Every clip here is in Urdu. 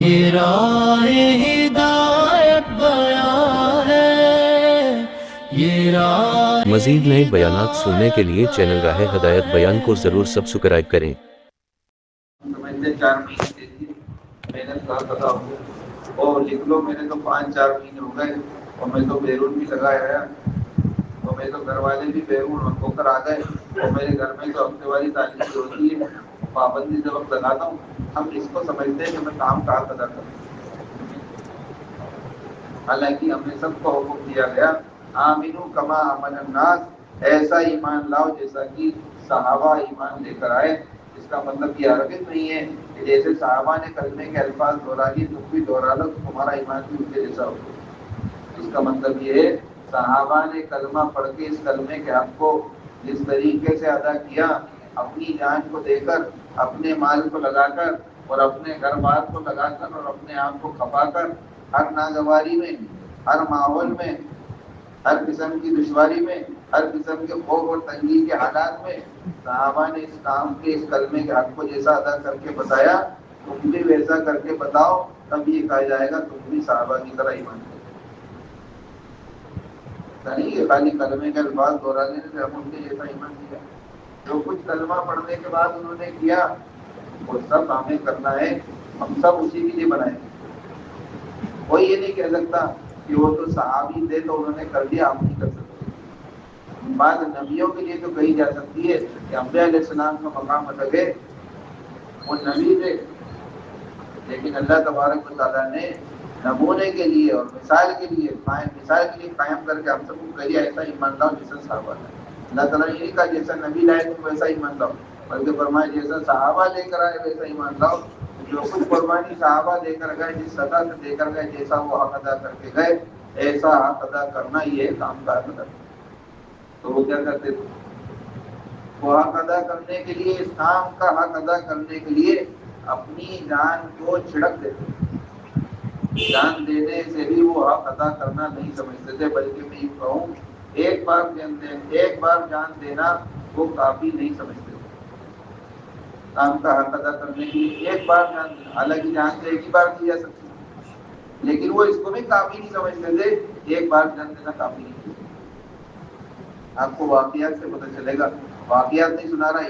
یہ راہ ہدایت بیان ہے، یہ راہ مزید نئے بیانات سننے کے لیے چینل راہ ہدایت بیان کو ضرور سبسکرائب کریں۔ سمجھتے 4 مہینے دیتی محنت کا پتا ہو گیا اور لکھ لو میرے تو 5-4 مہینے ہو گئے اور میں تو بیرون بھی لگایا ہے اور میرے تو گھر والے بھی بیرون ہو کر آ گئے اور میرے گھر میں تو ہفتے والی تعلیم ہوتی ہے پابندی سے وقت لگاتا ہوں۔ ہم اس کو سمجھتے ہیں کہ میں کام کا حق ادا کروں، حالانکہ ہمیں سب کو حکم دیا گیا آمنو کما آمن الناس، ایسا ایمان لاؤ جیسا کہ صحابہ ایمان لے کر آئے۔ اس کا مطلب یہ حرکت نہیں ہے کہ جیسے صحابہ نے کلمے کے الفاظ دہرا لیے تم بھی دہرا لو تو تمہارا ایمان بھی ان کے جیسا ہو۔ اس کا مطلب یہ ہے صحابہ نے کلمہ پڑھ کے اس کلمے کے حق کو جس طریقے سے ادا کیا، اپنی جان کو دے کر، اپنے مال کو لگا کر اور اپنے گھر بار کو لگا کر اور اپنے آپ کو کھپا کر، ہر ناگواری میں، ہر ماحول میں، ہر قسم کی دشواری میں، ہر قسم کے خوف اور تنگی کے حالات میں صحابہ نے اس کام کے، اس کلمے کے حق کو جیسا ادا کر کے بتایا، تم بھی ویسا کر کے بتاؤ، تب یہ کہا جائے گا تم بھی صحابہ کی طرح ایمان لے۔ نہیں کہ خالی کلمے کے الفاظ دہرا لینے سے ہم ان کے جیسا ایمان لیا۔ جو کچھ کلمہ پڑھنے کے بعد انہوں نے کیا وہ سب ہمیں کرنا ہے، ہم سب اسی کے لیے بنائے ہیں۔ کوئی یہ نہیں کہہ سکتا کہ وہ تو صحابی تھے تو انہوں نے کر دیا، ہم نہیں کر سکتے۔ بعض نبیوں کے لیے تو کہی جا سکتی ہے کہ انبیاء علیہ السلام کا مقام الگ ہے، وہ نبی تھے، لیکن اللہ تبارک و تعالیٰ نے نمونے کے لیے اور مثال کے لیے قائم کر کے ہم سب کو کہیا ایسا ایمان لاؤ جیسا صحابہ نے۔ اللہ تعالیٰ نے یہ نہیں کہا جیسا نبی لائے تم ویسا ایمان لاؤ، بلکہ فرمایا جیسا صحابہ لے کر آئے ویسا ایمان لاؤ۔ جو کچھ قربانی صحابہ دے کر گئے، جس سزا سے دے کر گئے، جیسا وہ حق ادا کر کے گئے، ایسا حق ادا کرنا یہ کام کا حق ادا کرنا۔ تو وہ کیا کرتے تھے؟ وہ حق ادا کرنے کے لیے، اس کام کا حق ادا کرنے کے لیے اپنی جان کو چھڑک دیتے تھے۔ جان دینے سے بھی وہ حق ادا کرنا نہیں سمجھتے تھے، بلکہ میں یہ کہوں ایک بار جان دینا وہ کافی نہیں سمجھتے تھے۔ کام کا حق ادا کرنے کے لیے ایک بار جان دینا، حالانکہ جان تو ایک ہی بار دی جا سکتی ہے، لیکن وہ اس کو بھی کافی نہیں سمجھتے تھے، ایک بار جان دینا کافی نہیں۔ آپ کو واقعات سے پتہ چلے گا، واقعات نہیں سنا رہا،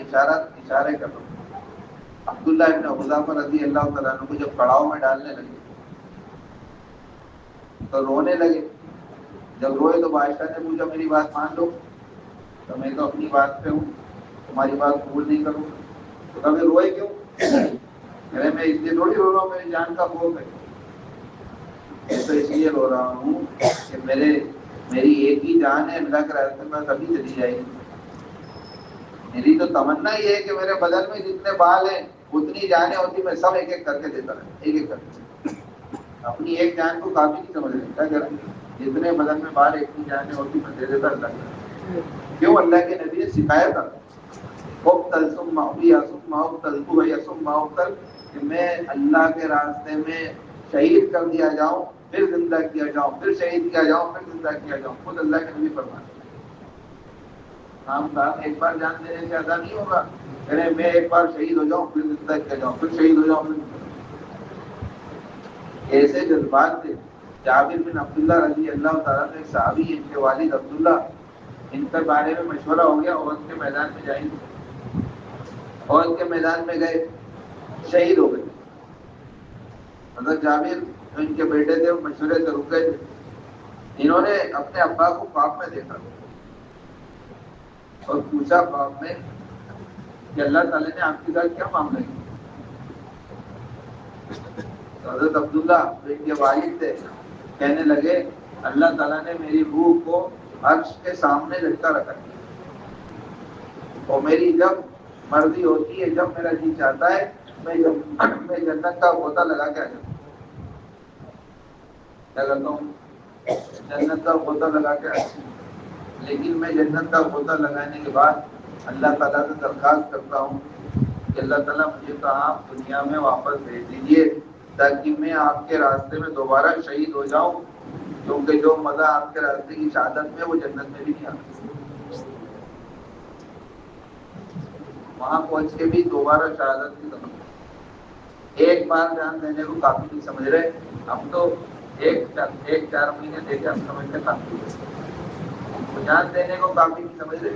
اشارے کر رہا ہوں۔ عبداللہ ابن حذافہ رضی اللہ تعالیٰ عنہ کو جب پڑاؤ میں ڈالنے لگے تو رونے لگے۔ جب روئے تو بادشاہ نے پوچھا میری بات مان لو، تو میں تو اپنی بات پہ ہوں، تمہاری بات قبول نہیں کروں گا۔ تو کبھی روئے کیوں؟ میں اس لیے تھوڑی رو رہا ہوں میری جان کا خوف ہے، میں تو اس لیے رو رہا ہوں کہ میری ایک ہی جان ہے، اللہ کے راستے میں کبھی چلی جائے گی۔ میری تو تمنا یہ ہے کہ میرے بدن میں جتنے بال ہیں اتنی جانیں ہوتی، میں سب ایک ایک کر کے دیتا رہا، ایک ایک کر کے۔ اپنی ایک جان کو کافی نہیں سمجھ رہے کیا، جتنے بدن میں بال اتنی جانیں ہوتی میں دے دیتا اللہ۔ کیوں؟ اللہ کے نبی نے سکھایا تھا کہ میں اللہ کے راستے میں شہید کر دیا جاؤں، پھر زندہ کیا جاؤں، پھر شہید کیا جاؤں، پھر زندہ کیا جاؤں، خود اللہ کے نبی فرماتے ہیں۔ کام ایک بار جان دینے سے ادا نہیں ہوگا، میں ایک بار شہید ہو جاؤں، پھر زندہ کیا جاؤں، پھر شہید ہو جاؤں، پھر ایسے جذبات تھے۔ جابر بن عبداللہ رضی اللہ تعالیٰ نے، ایک صحابی ہیں، ان کے والد عبداللہ، ان کے بارے میں مشورہ ہو گیا، عہد کے میدان میں جائیں گے۔ عہد کے میدان میں گئے، شہید ہو گئے۔ حضرت جابر جو ان کے بیٹے تھے وہ مشورے سے رک گئے تھے۔ انہوں نے اپنے ابا کو خواب میں دیکھا اور پوچھا خواب میں کہ اللہ تعالیٰ نے آپ کے ساتھ کیا معاملہ کیا؟ تو حضرت عبداللہ جو ان کے والد تھے کہنے لگے اللہ تعالیٰ نے میری روح کو عرش کے سامنے لٹکا رکھا ہے، اور میری جب مرضی ہوتی ہے، جب میرا جی چاہتا ہے میں جنت کا غوطہ لگا کے آ جاتا ہوں۔ کیا کرتا ہوں؟ جنت کا غوطہ لگا کے آ جاتا ہوں۔ لیکن میں جنت کا غوطہ لگانے کے بعد اللہ تعالیٰ سے درخواست کرتا ہوں کہ اللہ تعالیٰ مجھے تو آپ دنیا میں واپس بھیج دیجیے تاکہ میں آپ کے راستے میں دوبارہ شہید ہو جاؤں، کیونکہ جو مزہ آپ کے راستے کی شہادت میں وہ جنت میں بھی نہیں آتا۔ وہاں پہنچ کے بھی دوبارہ شہادت کی تمنا۔ ایک بار جان دینے کو کافی نہیں سمجھ رہے ہم تو، ایک 4 مہینے دے کے ہم سمجھتے کافی ہے، تو جان دینے کو کافی نہیں سمجھ رہے۔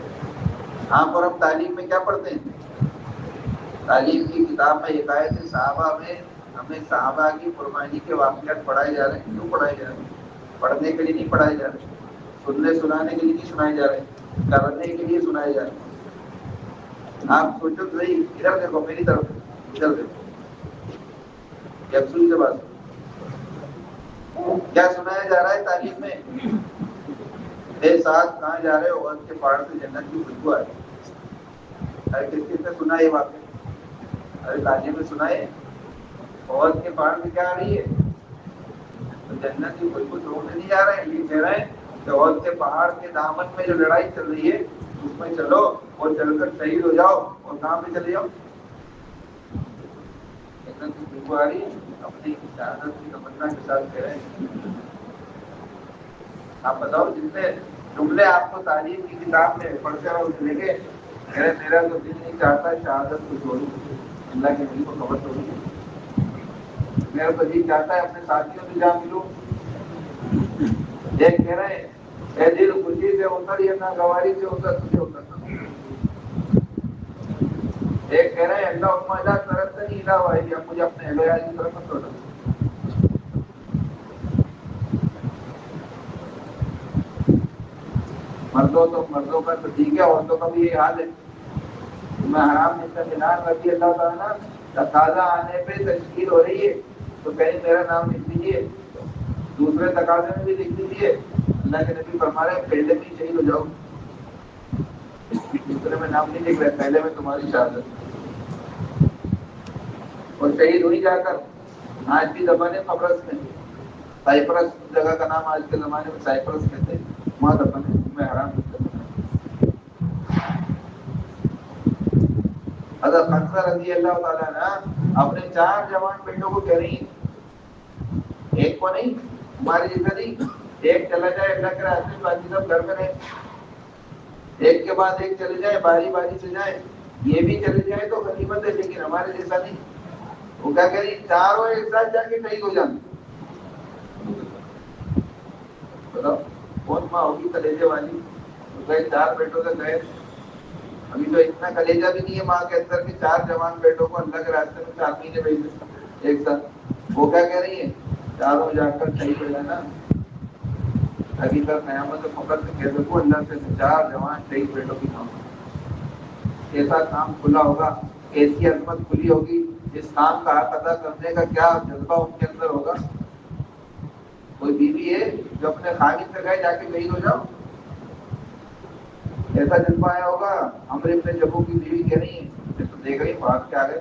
ہاں، اور ہم تعلیم میں کیا پڑھتے ہیں؟ تعلیم کی کتاب میں حکایت صحابہ میں ہمیں صحابہ کی قربانی کے واقعات پڑھائے جا رہے ہیں۔ کیوں پڑھائے جا رہے ہیں؟ پڑھنے کے لیے نہیں پڑھائے جا رہے، سننے سنانے کے لیے نہیں سنائے جا رہے، کرنے کے لیے سنائے جا رہے۔ آپ سوچو تو صحیح، ادھر دیکھو میری طرف، ادھر دیکھو، یکسوئی سے بات کیا سنایا جا رہا ہے تعلیم میں؟ میرے ساتھ کہاں جا رہے ہو؟ عہد کے پہاڑ سے جنت کی خوشبو آ رہی ہے۔ ارے کس کس نے سنا یہ واقعہ؟ ارے تعلیم میں سنا ہے، عہد کے پہاڑ سے کیا آ رہی ہے؟ تو جنت کی خوشبو چھوڑنے نہیں جا رہے ہیں، یہ کہہ رہے ہیں کہ عہد کے پہاڑ کے دامن میں جو لڑائی چل رہی ہے اس میں چلو اور چل کر شہید ہو جاؤ، اور کہاں پہ چلے جاؤ؟ جنت کی خوشبو آ رہی ہے، اپنی شہادت کی تمنا کے ساتھ کہہ رہے ہیں۔ آپ بتاؤ، جتنے جملے آپ کو تعلیم کی کتاب میں پڑھتے رہو لے کے، میرا تو دل نہیں چاہتا شہادت کو چھوڑوں، اللہ کے دل کو خبر چھوڑوں، میرا تو دل چاہتا ہے اپنے ساتھیوں سے جا ملوں۔ ایک کہہ رہے ہیں، اے دل خوشی سے اتر یا نہ گواری سے اتر، تجھے اترنا۔ ایک کہہ رہے ہیں، اللہ عمدہ طرف سے نہیں ادا ہوا ہے کہ مجھے اپنے اہل عیال کی طرف مت لوٹا۔ مردوں کا تو ٹھیک ہے، عورتوں کا بھی یہ حال ہے۔ میں حرام بن رضی اللہ تعالیٰ تقاضا آنے پہ تشکیل ہو رہی ہے تو کہیں میرا نام لکھ دیجیے، دوسرے تقاضے میں بھی لکھ دیجیے۔ اللہ کے نبی فرما رہے ہیں پہلے بھی شہید ہو جاؤ، دوسرے میں نام نہیں لکھ رہے، پہلے میں تمہاری شہادت، اور شہید ہوئی جا کر۔ آج بھی دفن ہے قبرص میں، سائپرس جگہ کا نام آج کے زمانے میں سائپرس کہتے ہیں، وہاں دفن ہے میں حرام نہیں کرتا۔ حضرت حفصہ رضی اللہ تعالیٰ عنہ اپنے 4 جوان بیٹوں کو کہہ رہی ہیں، ایک کو نہیں، ہمارے جیسا نہیں، ایک چلا جائے اللہ کے راستے میں، باقی سب گھر میں رہے، ایک کے بعد ایک چلے جائے، باری باری سے جائے، یہ بھی چلے جائے تو غنیمت ہے، لیکن ہمارے جیسا نہیں۔ وہ کیا کہہ رہی، چاروں ایک ساتھ جا کے شہید ہو جانا۔ بتاؤ کون ماں ہوگی کلیجے والی؟ گئے 4 بیٹوں سے گئے، ابھی تو اتنا کلیجہ بھی نہیں ہے ماں کے اندر کہ 4 جوان بیٹوں کو اللہ کے راستے میں 4 مہینے بھیج دیں ایک ساتھ۔ وہ کیا کہہ رہی ہے، چاروں جا کر شہید ہو جانا، ابھی تک قیامت فخر سے کہہ سکوں اللہ سے 4 جوان شہید بیٹوں کی ماں۔ کیسا کام کھلا ہوگا، کیسی عظمت کھلی ہوگی، اس کام کا حق ادا کرنے کا کیا جذبہ ان کے اندر ہوگا۔ کوئی بیوی ہے جو اپنے خاوند سے کہے جا کے شہید ہو جاؤ، ایسا جذبہ آیا ہوگا۔ عمرو ابن جبو کی بیوی کہہ رہی ہے، میں تو دیکھ رہی بھاگ کے آ گئے،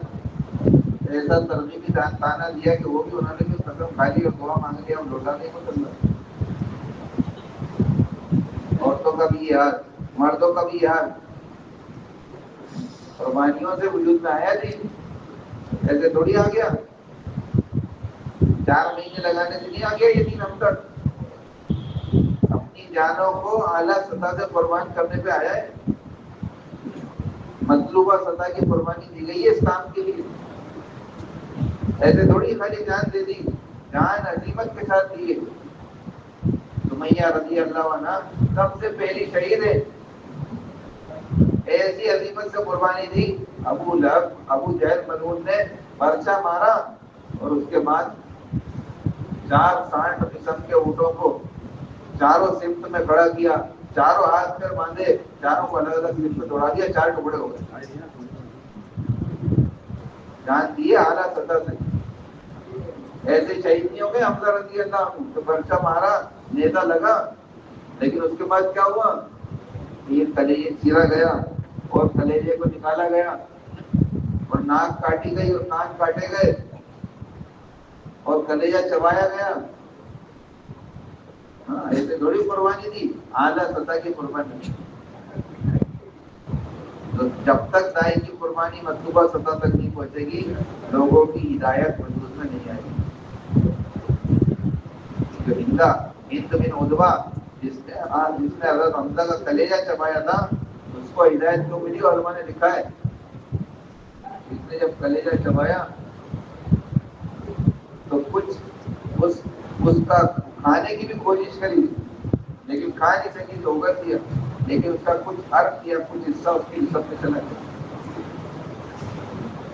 ایسا ترغیبی تانا دیا کہ وہ بھی انہوں نے بھی قسم کھا لی اور دعا مانگ لیا اور لوٹا نہیں مسلمان۔ عورتوں کا بھی یہ حال، مردوں کا بھی یہ حال۔ قربانیوں سے وجود میں آیا دین، ایسے تھوڑی آ گیا، 4 مہینے لگانے سے نہیں آ گیا یہ دین ہم تک۔ اپنی جانوں کو اعلیٰ سطح سے قربان کرنے پہ آیا ہے، مطلوبہ سطح کی قربانی دی گئی ہے اس کام کے لیے۔ ایسے تھوڑی خالی جان دے دی، جان عزیمت کے ساتھ دی ہے۔ سمیہ رضی اللہ عنہ سب سے پہلی شہید ہے، ایسی عظیمت سے قربانی دی۔ ابو لہب، ابو جہل ملعون نے پرچہ مارا اور اس کے بعد 460 قسم کے اونٹوں کو چاروں سمت میں کھڑا کیا، چاروں ہاتھ پھر باندھے، چاروں کو الگ الگ سمت میں دوڑا دیا، 4 ٹکڑے ہو گئے۔ جان دیے اعلیٰ سطح سے، ایسے شہید نہیں ہو گئے حمزہ رضی اللہ عنہ تو پرچہ مارا، نیزہ لگا، لیکن اس کے بعد کیا ہوا، یہ کلیجے چیرا گیا اور کلیجے کو نکالا گیا اور ناک کاٹی گئی اور کان کاٹے گئے اور کلیجہ چبایا گیا۔ ہاں، ایسے تھوڑی قربانی دی، اعلیٰ سطح کی قربانی۔ تو جب تک دائی کی قربانی مطلوبہ سطح تک نہیں پہنچے گی، لوگوں کی ہدایت وجود میں نہیں آئے گی۔ جو ہند بن عتبہ جس نے حضرت حمزہ کا کلیجہ چبایا تھا، اس کو ہدایت کیوں ملی؟ علماء نے لکھا ہے اس نے جب کلیجہ چبایا تو کچھ اس کا کھانے کی بھی کوشش کری لیکن کھا نہیں سکی تو اگل دیا، لیکن اس کا کچھ ارتھ یا کچھ حصہ اس کے جسم میں چلا گیا۔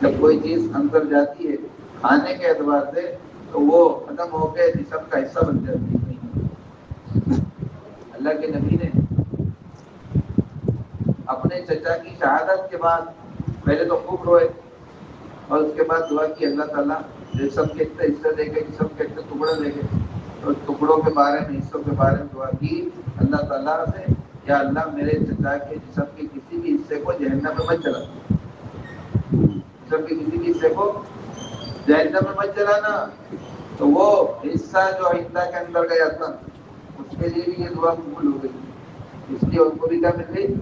جب کوئی چیز اندر جاتی ہے کھانے کے اعتبار سے تو وہ ختم ہو کے جسم کا حصہ بن جاتی ہے۔ اللہ کے نبی نے اپنے چچا کی شہادت کے بعد پہلے تو خوب روئے اور اس کے بعد دعا کی اللہ تعالیٰ جسم کے اتنے حصے دے کے، جسم کے اتنے ٹکڑے دے کے، اور ٹکڑوں کے بارے میں، حصوں کے بارے میں دعا کی اللہ تعالیٰ سے، یا اللہ میرے چچا کے جسم کے کسی بھی حصے کو جہنم میں مت چلا، جسم کے کسی بھی حصے کو جہنم میں مت چلانا۔ تو وہ حصہ جو آئندہ کے اندر گیا تھا اس کے لیے بھی یہ دعا قبول ہو گئی، اس لیے ان کو بھی کیا مل گئی؟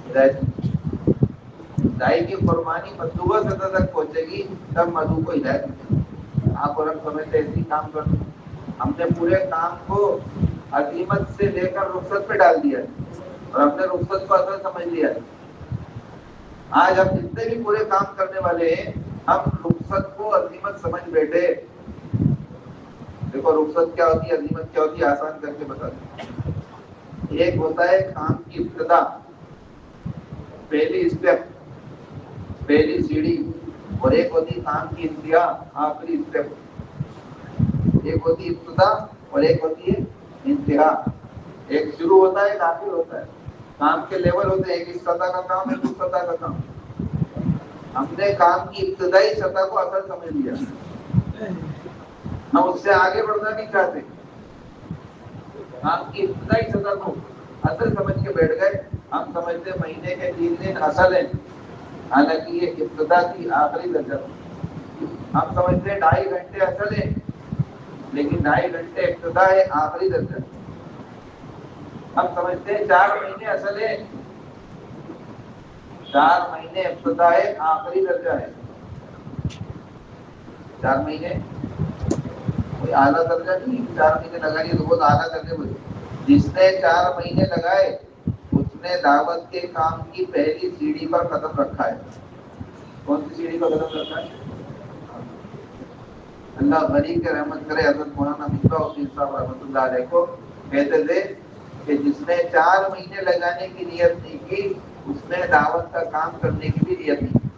ہدایت۔ دائی کی قربانی مطلوبہ سطح تک پہنچے گی تب مدعو کو ہدایت ملے گی۔ آپ اور ہم سمجھتے ایسی کام کر، ہم نے پورے کام کو عزیمت سے لے کر رخصت پہ ڈال دیا اور ہم نے رخصت کو اصل سمجھ لیا۔ آج ہم جتنے بھی پورے کام کرنے والے ہیں ہم رخصت کو عزیمت سمجھ بیٹھے۔ دیکھو رخصت کیا ہوتی ہے، عزیمت کیا ہوتی ہے، آسان کر کے بتا دیں۔ ایک ہوتا ہے کام کی ابتدا، پہلی اسٹیپ، پہلی سیڑھی، اور ایک ہوتی ہے کام کی انتہا، آخری اسٹیپ۔ ایک ہوتی ہے ابتدا اور ایک ہوتی ہے انتہا۔ ایک شروع ہوتا ہے، ایک آخر ہوتا ہے۔ کام کے لیول ہوتے ہیں، ایک اس سطح کا کام، ایک اس سطح کا کام۔ ہم نے کام کی ابتدائی سطح کو اصل سمجھ لیا، ہم اس سے آگے بڑھنا نہیں چاہتے۔ کام کی ابتدائی سطح کو اصل سمجھ کے بیٹھ گئے۔ ہم سمجھتے مہینے کے 3 دن اصل ہیں، حالانکہ یہ ابتدا کی آخری درجہ۔ ہم سمجھتے 2.5 گھنٹے اصل ہیں، لیکن 2.5 گھنٹے ابتدا ہے، آخری درجہ۔ ہم سمجھتے ہیں 4 مہینے اصل ہیں، 4 مہینے ابتدا ہے، آخری درجہ ہے۔ 4 مہینے کوئی اعلیٰ درجہ نہیں، 4 مہینے لگا لیے تو بہت اعلیٰ درجے بولے۔ جس نے 4 مہینے لگائے اس نے دعوت کے کام کی پہلی سیڑھی پر قدم رکھا ہے۔ کون سی سیڑھی پر قدم رکھا ہے؟ اللہ غنی کے رحمت کرے، حضرت مولانا مصباح الدین صاحب رحمۃ اللہ علیہ کو کہتے تھے کہ جس نے 4 مہینے لگانے کی نیت نہیں کی اس نے دعوت کا کام کرنے کی بھی نیت نہیں کی۔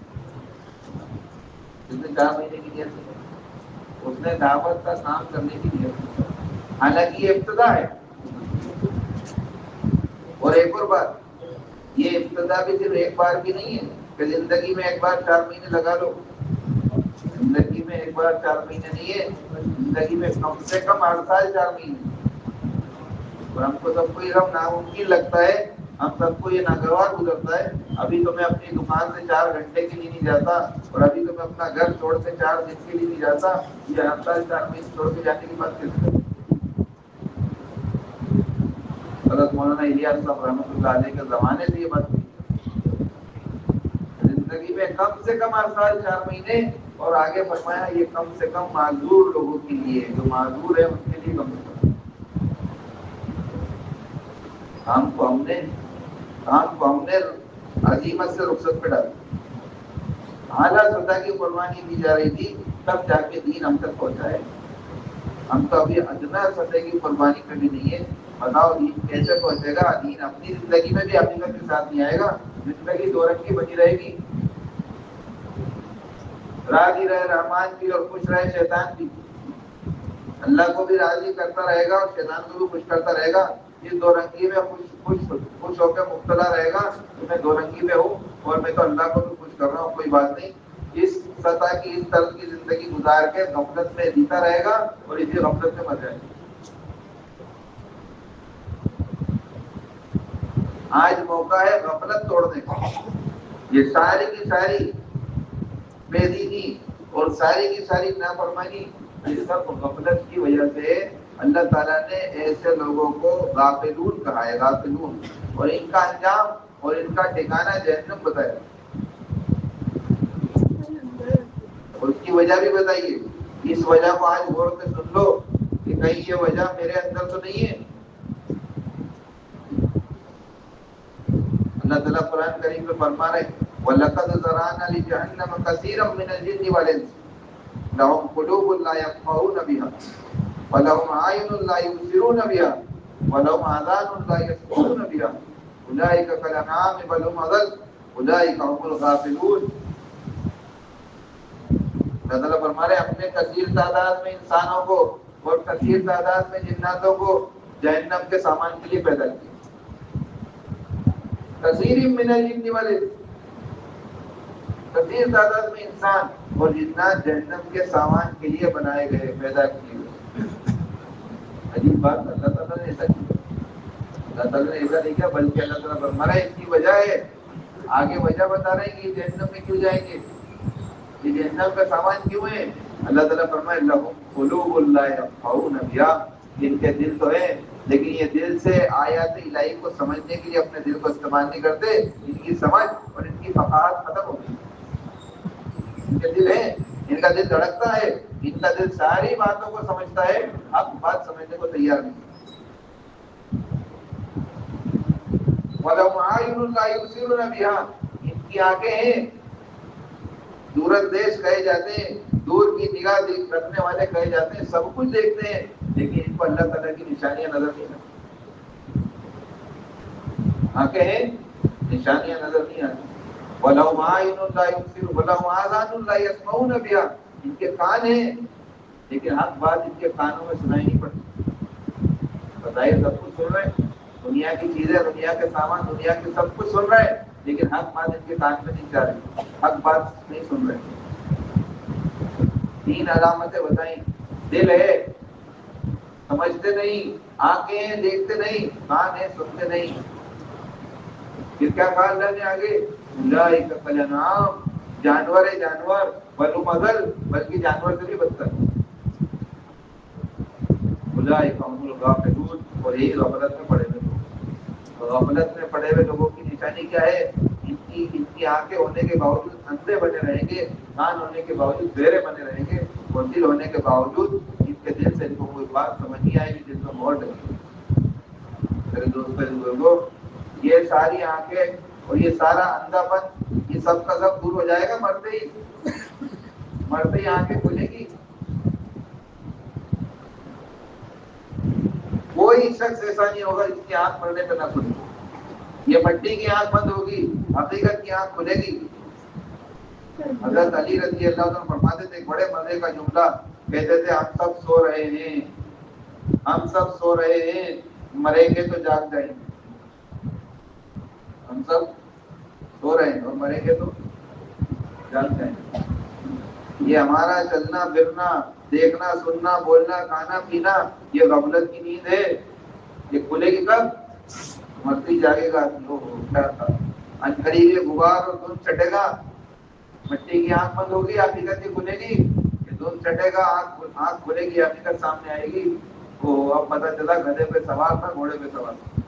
جس نے 4 مہینے کی نیت نہیں کی اس نے دعوت کا کام کرنے کی نیت نہیں کی، حالانکہ یہ ابتدا ہے۔ اور ایک اور بات، یہ ابتدا بھی صرف ایک بار بھی نہیں ہے کہ زندگی میں ایک بار 4 مہینے لگا لو۔ زندگی میں ایک بار 4 مہینے نہیں ہے، زندگی میں کم سے کم 8 سال 4 مہینے۔ اور ہم کو سب کو یہ ناممکن لگتا ہے، ہم سب کو یہ ناگوار گزرتا ہے۔ ابھی تو میں اپنی دکان سے 4 گھنٹے کے لیے نہیں جاتا، اور ابھی تو میں اپنا گھر چھوڑ کے 4 دن کے لیے نہیں جاتا، یہ ہر سال 4 مہینے چھوڑ کے جانے کی بات کیسے ہے؟ حضرت مولانا الیاس صاحب رحمۃ اللہ علیہ کے زمانے سے یہ بات ہوئی۔ زندگی میں کم سے کم 8 سال 4 مہینے، اور آگے فرمایا یہ کم سے کم معذور لوگوں کے لیے، جو معذور ہے ان کے لیے کم سے کم۔ کام کو ہم نے عزیمت سے رخصت پہ ڈالا، اعلیٰ سطح کی قربانی دی جا رہی تھی، تب جا کے دین ہم تک پہنچا ہے۔ ہم تو ابھی ادنا سطح کی قربانی پہ بھی نہیں ہے۔ بتاؤ دین کیسے پہنچے گا؟ دین اپنی زندگی میں بھی حقیقت کے ساتھ نہیں آئے گا، زندگی دو رنگی بنی رہے گی، راضی رہے رحمان بھی اور خوش رہے شیطان بھی۔ اللہ کو بھی راضی کرتا رہے گا اور شیطان کو بھی خوش کرتا رہے گا۔ اس دو رنگی میں خوش ہو کے مبتلا رہے گا تو میں دو رنگی میں ہوں اور میں تو اللہ کو بھی خوش کر رہا ہوں، کوئی بات نہیں۔ اس سطح کی، اس طرز کی زندگی گزار کے غفلت میں جیتا رہے گا اور اسی غفلت میں مر جائے گا۔ آج موقع ہے غفلت توڑنے کا۔ یہ ساری کی ساری بے دینی اور ساری کی ساری نافرمانی، یہ سب غفلت کی وجہ سے اللہ تعالیٰ نے ایسے لوگوں کو غافلون کہا ہے، غافلون، اور ان کا انجام اور ان کا ٹھکانہ جہنم بتایا، اور اس کی وجہ بھی بتائیے۔ اس وجہ کو آج غور سے سن لو کہ کہیں یہ وجہ میرے اندر تو نہیں ہے۔ اللہ تعالیٰ قرآن کریم میں فرما رہے وَلَقَدْ ذَرَأْنَا لِجَهَنَّمَ كَثِيرًا مِنَ الْجِنِّ وَالْإِنسِ، لهم قلوب لا يفقهون بها ولهم أعين لا يبصرون بها ولهم آذان لا يسمعون بها أولئك كالأنعام بل هم أضل أولئك هم الغافلون. اللہ تعالیٰ فرما رہے اپنے کثیر تعداد میں انسانوں کو اور کثیر تعداد میں جناتوں کو جہنم کے سامان کے لیے پیدا کیا. کثیر من الجن والانس، کثیر تعداد میں انسان اور جنات جہنم کے سامان کے لیے بنائے گئے، پیدا کیے گئے. عجیب بات، اللہ تعالیٰ نے ایسا کیا. اللہ تعالیٰ نے ایسا نہیں کیا، بلکہ اللہ تعالیٰ فرما رہا ہے اس کی وجہ ہے، آگے وجہ بتا رہے ہیں کہ یہ جہنم میں کیوں جائیں گے، یہ جہنم کا سامان کیوں ہے. اللہ تعالیٰ فرمائے لہم قلوب لا یفقہون بہا، ان کے دل تو ہے لیکن یہ دل سے آیات الہی کو سمجھنے کے لیے اپنے دل کو استعمال نہیں کرتے. ان کی سمجھ اور ان کی فقاہت ختم ہو گئی. ان کے دل ہے، ان کا دل دھڑکتا ہے، ان کا دل ساری باتوں کو سمجھتا ہے، اب بات سمجھنے کو تیار نہیں. وَلَهُمْ أَعْيُنٌ لَا يُبْصِرُونَ بِهَا، ان کی آنکھیں ہیں، دور دیش کہے جاتے ہیں، دور کی نگاہ رکھنے والے کہے جاتے ہیں، سب کچھ دیکھتے ہیں لیکن ان کو اللہ تعالیٰ کی نشانیاں نظر نہیں آتی. آنکھیں ہیں، نشانیاں نظر نہیں آتی. وَلَهُمْ أَعْيُنٌ لَا يُبْصِرُونَ وَلَهُمْ آذَانٌ لَا يَسْمَعُونَ بِهَا، ان کے کان ہیں لیکن حق بات ان کے کانوں میں سنائی نہیں پڑتی. بظاہر سب کچھ سن رہے ہیں، دنیا کی چیزیں، دنیا کے سامان، دنیا کے سب کچھ سن رہے ہیں لیکن حق بات ان کے کان میں نہیں جا رہی، حق بات نہیں سن رہے. تین علامتیں بتائیں، دل ہے سمجھتے نہیں، آنکھیں ہیں دیکھتے نہیں، کان ہے سنتے نہیں. پھر کیا کہا اللہ نے آگے، اولئک کالانعام، جانور ہے جانور، بل هم اضل، بلکہ جانور سے بھی بدتر. اولئک هم الغافلون، اور یہی غفلت میں پڑے ہوئے لوگ. غفلت میں پڑے ہوئے لوگوں کی نشانی کیا ہے؟ ان کی آنکھیں ہونے کے باوجود اندھے بنے رہیں گے، کان ہونے کے باوجود بہرے بنے رہیں گے، اور دل ہونے کے باوجود ان کے دل سے ان کو کوئی بات سمجھ نہیں آئے گی، دل میں مہر ڈلے گی. میرے دوستوں، یہ ساری آنکھیں اور یہ سارا اندھا پن، یہ سب کا سب دور ہو جائے گا مرتے ہی. مرتے ہی آنکھیں کھلے گی. کوئی شخص ایسا نہیں ہوگا جس کی آنکھ مرنے پہ نہ کھلے. یہ مٹی کی آنکھ بند ہوگی، حقیقت کی آنکھ کھلے گی. حضرت علی رضی اللہ عنہ فرماتے تھے، بڑے مزے کا جملہ کہتے تھے، ہم سب سو رہے ہیں، ہم سب سو رہے ہیں، مریں گے تو جاگ جائیں گے. ہم سب سو رہے ہیں اور مریں گے تو جاگ جائیں گے. یہ ہمارا چلنا پھرنا، دیکھنا سننا، بولنا کھانا پینا، یہ غفلت کی نیند ہے. یہ کھلے گی کب؟ مرتی جاگے گا. کیا تھا انقریب یہ غبار اور دھند چٹے گا. مٹی کی آنکھ بند ہوگی، حقیقت کی کھلے گی. یہ دھند چٹے گا، آنکھ کھلے گی، حقیقت سامنے آئے گی. وہ اب پتہ چلا گدھے پہ سوار تھا، گھوڑے پہ سوار تھا،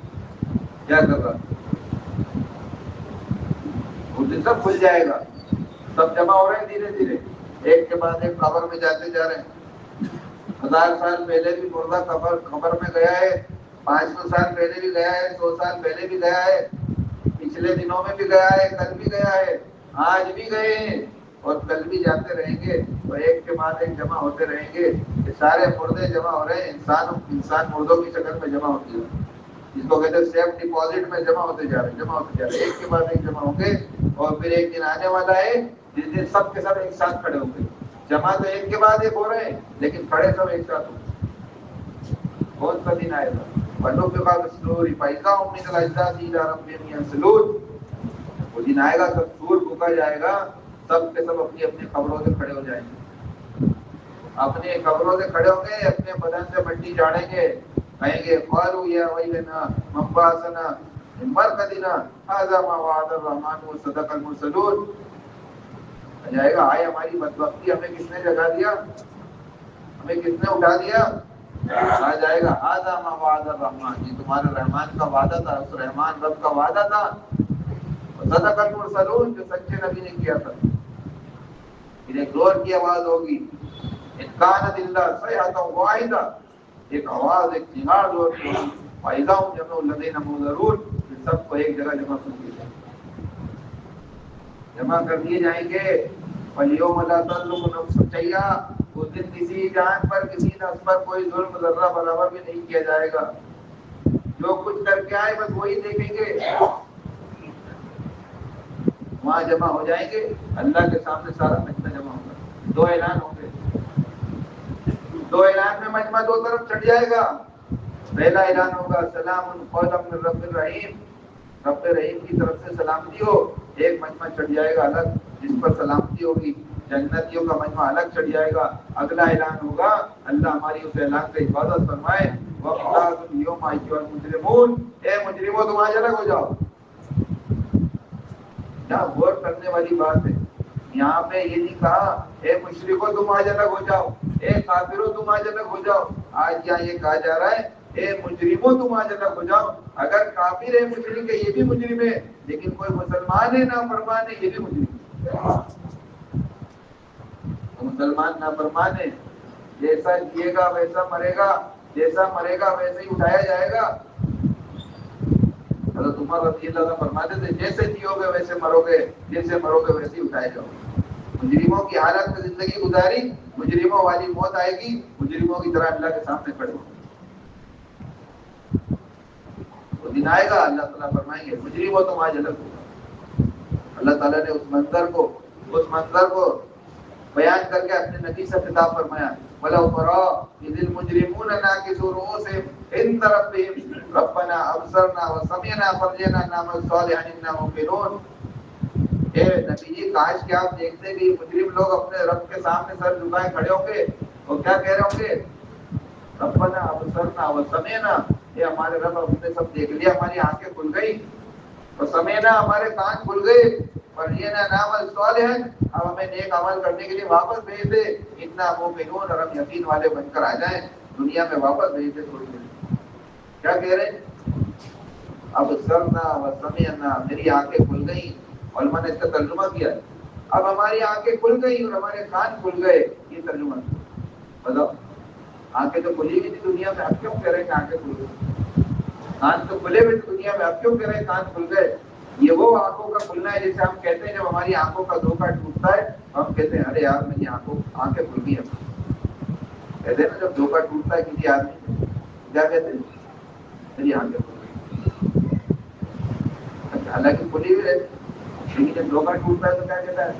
کیا کر رہا. وہ دن سب کھل جائے گا. سب جمع ہو رہے ہیں دھیرے دھیرے، ایک کے بعد ایک قبر میں جاتے جا رہے ہیں. 1000 سال پہلے بھی مردہ قبر میں گیا ہے، 500 سال پہلے بھی گیا ہے، 100 سال پہلے بھی گیا ہے، پچھلے دنوں میں بھی گیا ہے، کل بھی گیا ہے، آج بھی گئے ہیں اور کل بھی جاتے رہیں گے. اور ایک کے بعد ایک جمع ہوتے رہیں گے. یہ سارے مردے جمع ہو رہے ہیں. انسان مردوں کی شکل میں جمع ہوتی ہے، جس کو کہتے ہیں سیف ڈپازٹ میں جمع ہوتے جا رہے ہیں، جمع ہوتے جا رہے ہیں. ایک کے بعد ایک جمع ہوں گے اور پھر ایک دن آنے والا ہے جس دن سب کے سب ایک ساتھ کھڑے ہوں گے. جمع تو ایک کے بعد ایک ہو رہے ہیں لیکن کھڑے سب ایک ساتھ ہوں گے. بہت کا دن آئے گا. بندوں کے بعد سلور پیسہ امید الجدا سیدھا رب سلور. وہ دن آئے گا سب سور پھونکا جائے گا، سب کے سب اپنی اپنی قبروں سے کھڑے ہو جائیں گے. اپنے قبروں سے کھڑے ہوں گے، اپنے بدن سے مٹی جاڑیں گے، کہیں گے قالوا یا ویلنا من بعثنا من مرقدنا هذا ما وعد الرحمن وصدق المرسلون. جائے گا، آئے ہماری بدبختی، ہمیں کس نے جگا دیا، ہمیں کس نے اٹھا دیا. آ جائے گا هذا ما وعد الرحمن، یہ تمہارے رحمان کا وعدہ تھا، اس رحمان رب کا وعدہ تھا. وصدق المرسلون، جو سچے نبی نے کیا تھا. پھر ایک زور کی آواز ہوگی، ان کانت الا صیحۃ واحدہ، ایک آواز، ایک چنگاڑ زور کی ہوگی. فاذا هم جميع الذين منذرون، سب کو ایک جگہ جمع کر دیا جائے گا، جمع کر دیے جائیں گے. وَالْيَوْمَ لَا تَظْلِمُ نَفْسٌ شَيْئًا، اس دن کسی جان پر کسی نفس پر کوئی ظلم ذرہ برابر بھی نہیں کیا جائے گا. جو کچھ کر کے آئے بس وہی دیکھیں گے. وہاں جمع ہو جائیں گے اللہ کے سامنے سارا مجمع جمع ہوگا. دو اعلان ہوں گے. دو اعلان میں مجمع دو طرف چڑھ جائے گا. پہلا اعلان ہوگا سلام قولا من رب الرحیم، رب رحیم کی طرف سے سلامتی ہو. ایک مجمع چڑھ جائے گا الگ جس پر سلامتی ہوگی. جنتیوں کا مجمع الگ چڑھ جائے گا. اگلا اعلان ہوگا اللہ ہماری اس اعلان کا حفاظت فرمائے. وَقَالَ الْيَوْمَ أَيُّهَا الْمُجْرِمُونَ، اے مجرموں تم آج الگ ہو جاؤ. یہاں غور کرنے والی بات ہے. یہاں پہ یہ نہیں کہا اے مشرکو تم آج الگ ہو جاؤ، اے کافرو تم آج الگ ہو جاؤ. آج یہاں یہ کہا جا رہا ہے اے مجرموں تم آج الگ ہو جاؤ. اگر کافر ہے مشرک ہے یہ بھی مجرم ہے، لیکن کوئی مسلمان ہے نافرمان ہے یہ بھی مجرم ہے. تو مسلمان نافرمان ہے، جیسا جیے گا ویسا مرے گا، جیسا مرے گا ویسے ہی اٹھایا جائے گا. حضرت عمر رضی اللہ عنہ فرماتے تھے جیسے جیو گے ویسے مرو گے، جیسے مرو گے ویسے ہی اٹھائے جاؤ. مجرموں کی حالت میں زندگی گزاری، مجرموں والی موت آئے گی، مجرموں کی طرح اللہ کے سامنے کھڑے ہو. وہ دن آئے گا اللہ تعالیٰ فرمائیں گے مجرموں تم آج الگ ہو. اللہ تعالیٰ نے اس منظر کو بیان کر کے اپنے نبی سے خطاب فرمایا وَلَوْ تَرَىٰ إِذِ الْمُجْرِمُونَ نَاكِسُو رُءُوسِهِمْ عِندَ رَبِّهِمْ رَبَّنَا أَبْصَرْنَا وَسَمِعْنَا فَارْجِعْنَا نَعْمَلْ صَالِحًا إِنَّا مُوقِنُونَ. اے نبی جی کاش کہ آپ دیکھتے کہ مجرم لوگ اپنے رب کے سامنے سر جھکائے کھڑے ہوں گے اور کیا کہہ رہے ہوں گے ربنا ابصرنا وسمعنا، یہ ہمارے رب ہم نے سب دیکھ لیا، ہماری آنکھیں کھل گئی، اور سمعنا ہمارے کان کھل گئے، فرجعنا نعمل صالحا اب ہمیں نیک عمل کرنے کے لیے واپس بھیج دے. اتنا مومنون اور ہم یقین والے بن کر آ جائیں، دنیا میں واپس بھیج دے تھوڑی دیر. کیا کہہ رہے ہیں ابصرنا وسمعنا، میری آنکھیں کھل گئی. علماء نے اس کا ترجمہ کیا ہے اب ہماری آنکھیں کھل گئی اور ہمارے کان کھل گئے. یہ ترجمہ بتاؤ. آنکھیں تو کھلی ہوئی تھی دنیا میں، اب کیوں کہہ رہے ہیں کہ آنکھیں کھل گئی؟ کان تو کھلے ہوئے تھے دنیا میں، اب کیوں کہہ رہے ہیں کان کھل گئے؟ یہ وہ آنکھوں کا کھلنا ہے جیسے ہم کہتے ہیں جب ہماری آنکھوں کا دھوکہ ٹوٹتا ہے ہم کہتے ہیں ارے یار میری آنکھیں کھل گئی. کہتے ہیں نا جب دھوکہ ٹوٹتا ہے کسی آدمی کیا کہتے ہیں میری آنکھیں کھل گئی. حالانکہ کھلی ہوئی رہتی لیکن جب دھوکہ ٹوٹتا ہے تو کیا کہتا ہے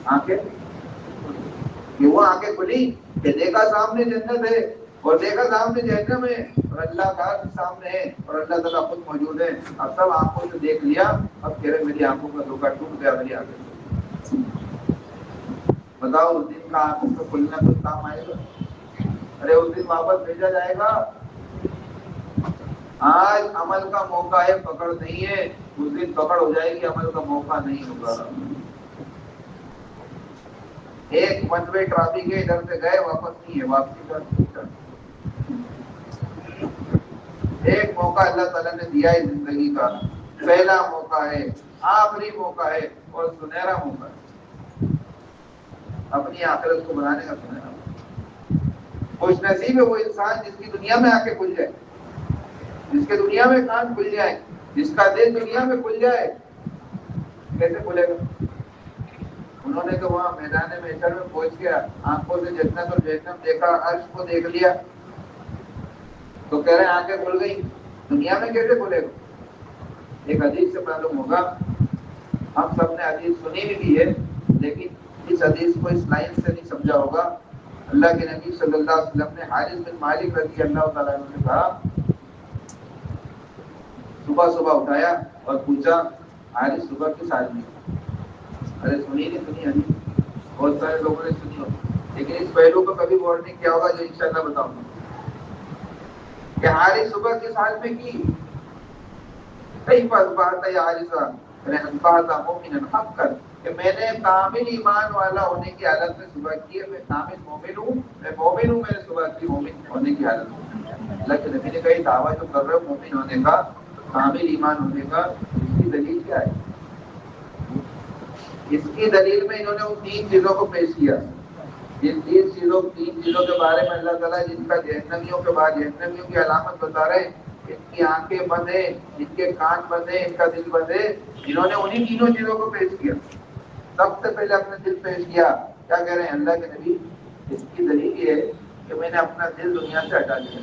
آنکھیں. کہ وہ آنکھیں کھلی کہ دیکھا سامنے جنت ہے اور دیکھا سامنے جہنم ہے اور اللہ کا سامنے ہے اور اللہ تعالیٰ خود موجود ہے. اب سب آنکھوں سے دیکھ لیا، اب کہہ رہے میری آنکھوں کا دھوکہ ٹوٹ گیا، میری آنکھیں. بتاؤ اس دن کا آنکھوں کا کھلنا کچھ کام آئے گا؟ ارے اس دن واپس بھیجا جائے گا. آج عمل کا موقع ہے، پکڑ نہیں ہے. اس دن پکڑ ہو جائے گی، عمل کا موقع نہیں ہوگا. ایک ون وے ٹرافک ہے، ادھر سے گئے واپس نہیں ہے، واپسی کا ایک موقع اللہ تعالیٰ نے دیا ہے زندگی کا. پہلا موقع ہے، آخری موقع ہے اور سنہرا موقع ہے اپنی آخرت کو بنانے کا. سنہرا خوش نصیب ہے وہ انسان جس کی دنیا میں آ کے کھل جائے، جس کے دنیا میں کان کھل جائے، جس کا دل دنیا میں کھل جائے. کیسے کھلے گا؟ انہوں نے تو وہاں میدان محشر میں پہنچ گیا، آنکھوں سے جنت اور جہنم دیکھا، عرش کو دیکھ لیا تو کہہ رہے ہیں آنکھیں کھل گئی. دنیا میں کیسے کھلے گا؟ ایک حدیث سے معلوم ہوگا، ہم سب نے حدیث سنی بھی ہے لیکن اس حدیث کو اس لائن سے نہیں سمجھا ہوگا. اللہ کے نبی صلی اللہ علیہ وسلم نے حارث بن مالک رضی اللہ تعالیٰ عنہ سے کہا، صبح صبح اٹھایا اور پوچھا حارث صبح کس آدمی؟ ارے سنی نہیں سنی حدیث، بہت سارے لوگوں نے سنی ہوگی لیکن اس پہلو کو کبھی غور نہیں کیا ہوگا جو انشاءاللہ بتاؤں گا کہ حارث صبح کس حال میں کی. کئی بات ہے حارثہ مومن حق کر کہ میں نے کامل ایمان والا ہونے کی حالت میں صبح کی ہے. میں کامل مومن ہوں، میں مومن ہوں، میں نے صبح کی مومن ہونے کی حالت میں. اللہ کے نبی نے کہی دعویٰ جو کر رہے ہو مومن ہونے کا، کامل ایمان ہونے کا، اس کی دلیل کیا ہے؟ اس کی دلیل میں انہوں نے ان تین چیزوں کو پیش کیا. جن تین چیزوں کے بارے میں اللہ تعالیٰ جن کا جہنمیوں کے بعد جہنمیوں کی علامت بتا رہے ہیں، ان کی آنکھیں بند ہیں، ان کے کان بند ہیں، ان کا دل بند ہے. انہوں نے انہی تینوں چیزوں کو پیش کیا. سب سے پہلے اپنا دل پیش کیا. کیا کہہ رہے ہیں اللہ کے نبی؟ اس کی دلیل یہ ہے کہ میں نے اپنا دل دنیا سے ہٹا دیا.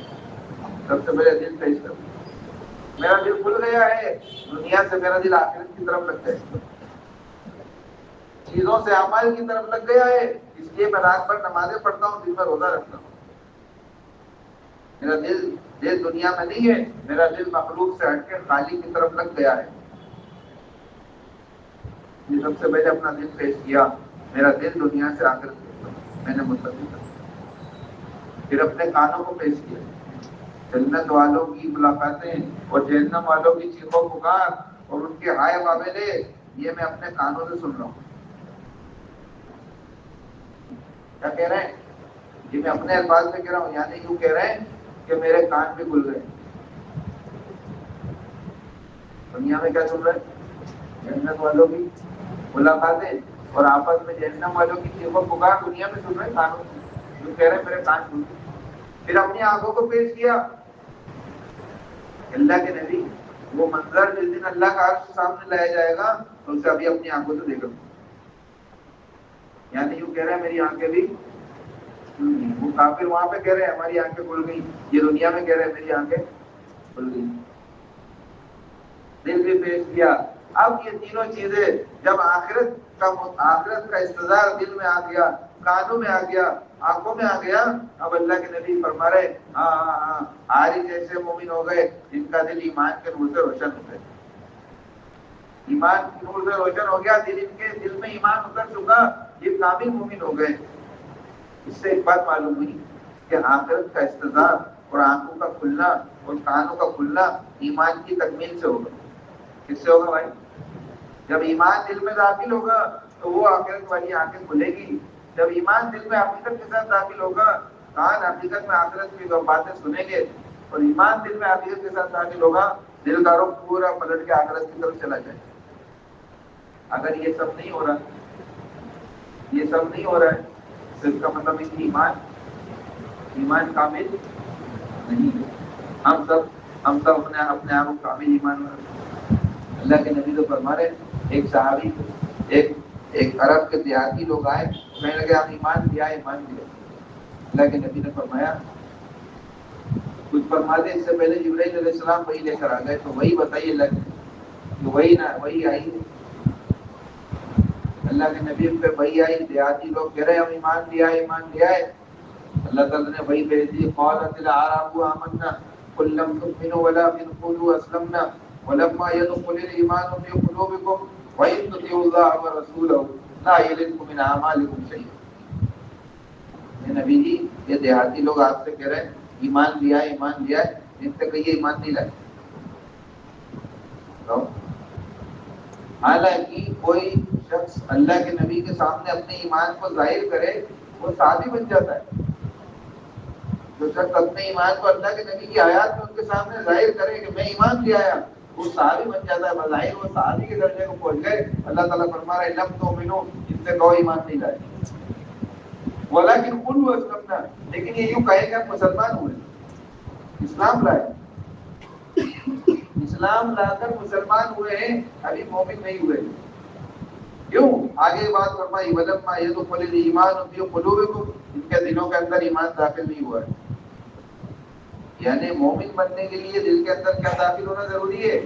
سب سے پہلے دل پیش کر. میرا دل کھل گیا ہے دنیا سے، میرا دل آخرت کی طرف لگ گیا ہے، چیزوں سے اعمال کی طرف لگ گیا ہے. اس لیے میں رات بھر نمازیں پڑھتا ہوں، دن میں روزہ رکھتا ہوں. میرا دل دنیا میں نہیں ہے، میرا دل مخلوق سے ہٹ کے خالی کی طرف لگ گیا ہے. یہ سب سے پہلے اپنا دل پیش کیا. میرا دل دنیا سے آخرت کی طرف میں نے مستقل کر. پھر اپنے کانوں کو پیش کیا. جنت والوں کی ملاقاتیں اور جہنم والوں کی چیخوں پکار اور ان کے ہائے واویلے یہ میں اپنے کانوں سے سن رہا ہوں. کیا کہہ رہے ہیں؟ یہ میں اپنے الفاظ میں کہہ رہا ہوں، یعنی یوں کہہ رہے ہیں کہ میرے کان بھی کھل گئے. دنیا میں کیا سن رہے ہیں؟ جنت والوں کی ملاقاتیں اور آپس میں جہنم والوں کی چیخوں پکار دنیا میں سن رہے ہیں کانوں سے. یوں کہہ رہے ہیں میرے کان کھل گئے. پھر اپنی آنکھوں کو پیش کیا. اللہ کے نبی وہ منظر جس دن اللہ کا عرش سامنے لایا جائے گا تو اسے ابھی اپنی آنکھوں سے دیکھا. یعنی یوں کہہ رہے ہیں میری آنکھیں بھی، وہ کافر وہاں پہ کہہ رہے ہیں ہماری آنکھیں کھل گئی، یہ دنیا میں کہہ رہے ہیں میری آنکھیں کھل گئی. دل بھی پیش کیا. اب یہ تینوں چیزیں جب آخرت کا استظار دل میں آ گیا، کانوں میں آ گیا، آنکھوں میں آ گیا، اب اللہ کے نبی فرما رہے ہاں ہاں ہاں عارف ایسے مومن ہو گئے جن کا دل ایمان کے نور سے روشن ہو گئے. ایمان کی نور سے روشن ہو گیا، دل ان کے دل میں ایمان اتر چکا، یہ کامل مومن ہو گئے. اس سے ایک بات معلوم ہوئی کہ آخرت کا استظار اور آنکھوں کا کھلنا اور کانوں کا کھلنا ایمان کی تکمیل سے ہوگا. کس سے ہوگا بھائی؟ جب ایمان دل میں داخل ہوگا تو وہ آخرت والی آنکھیں کھلے گی. جب ایمان دل میں حقیقت کے ساتھ داخل ہوگا، کان حقیقت میں آخرت کی باتیں سنیں گے، اور ایمان دل میں حقیقت کے ساتھ داخل ہوگا، دل کا رخ پورا پلٹ کے آخرت کی طرف چلا جائے. اگر یہ سب نہیں ہو رہا، یہ سب نہیں ہو رہا ہے تو اس کا مطلب ہے کہ ایمان کامل نہیں ہے. ہم سب اپنے آپ کو کامل ایمان میں رکھتے ہیں. اللہ کے نبی تو فرما رہے ایک صحابی ایک عرب کے دیہاتی لوگ آئے، کہنے لگے ہم ایمان دیا. اللہ کے نبی نے فرمایا کچھ فرما دے. اس سے پہلے جبرائیل علیہ السلام وہی لے کر آ گئے تو وہی بتائیے اللہ کہ وہی آئی. اللہ کے نبی پہ وہی آئی. دیہاتی لوگ کہہ رہے ہم ایمان دیا ہے. اللہ تعالیٰ نے وہی بھیج دی. قالت الاعراب آمنا قل لم تؤمنوا ولكن قولوا اسلمنا ولما يدخل الايمان في قلوبكم وان تطيعوا الله ورسوله لا يلدكم من اعمالكم شيئا. نبی جی یہ دیہاتی لوگ آپ سے کہہ رہے ہیں ایمان دیا ہے، ان سے کہیے ایمان نہیں لائے. حالانکہ کوئی شخص اللہ کے نبی کے سامنے اپنے ایمان کو ظاہر کرے وہ صحابی بن جاتا ہے. جو شخص اپنے ایمان کو اللہ کے نبی کی آیات میں ان کے سامنے ظاہر کرے کہ میں ایمان لے آیا، وہ صحابی بن جاتا ہے. بظاہر وہ صحابی کے درجے کو پہنچ گئے. اللہ تعالیٰ فرما رہے لم تؤمنوا، ان سے کہو ایمان نہیں لائے. ولیکن قولوا اسلمنا، لیکن یہ یوں کہے کہ ہم مسلمان ہوئے، اسلام لائے. اسلام لا کر مسلمان ہوئے ہیں، ابھی مومن نہیں ہوئے. کیوں؟ آگے بات فرمائی ولما يدخل الايمان في قلوبكم، ان کے دلوں کے اندر ایمان داخل نہیں ہوا ہے. یعنی مومن بننے کے لیے دل کے اندر کیا داخل ہونا ضروری ہے؟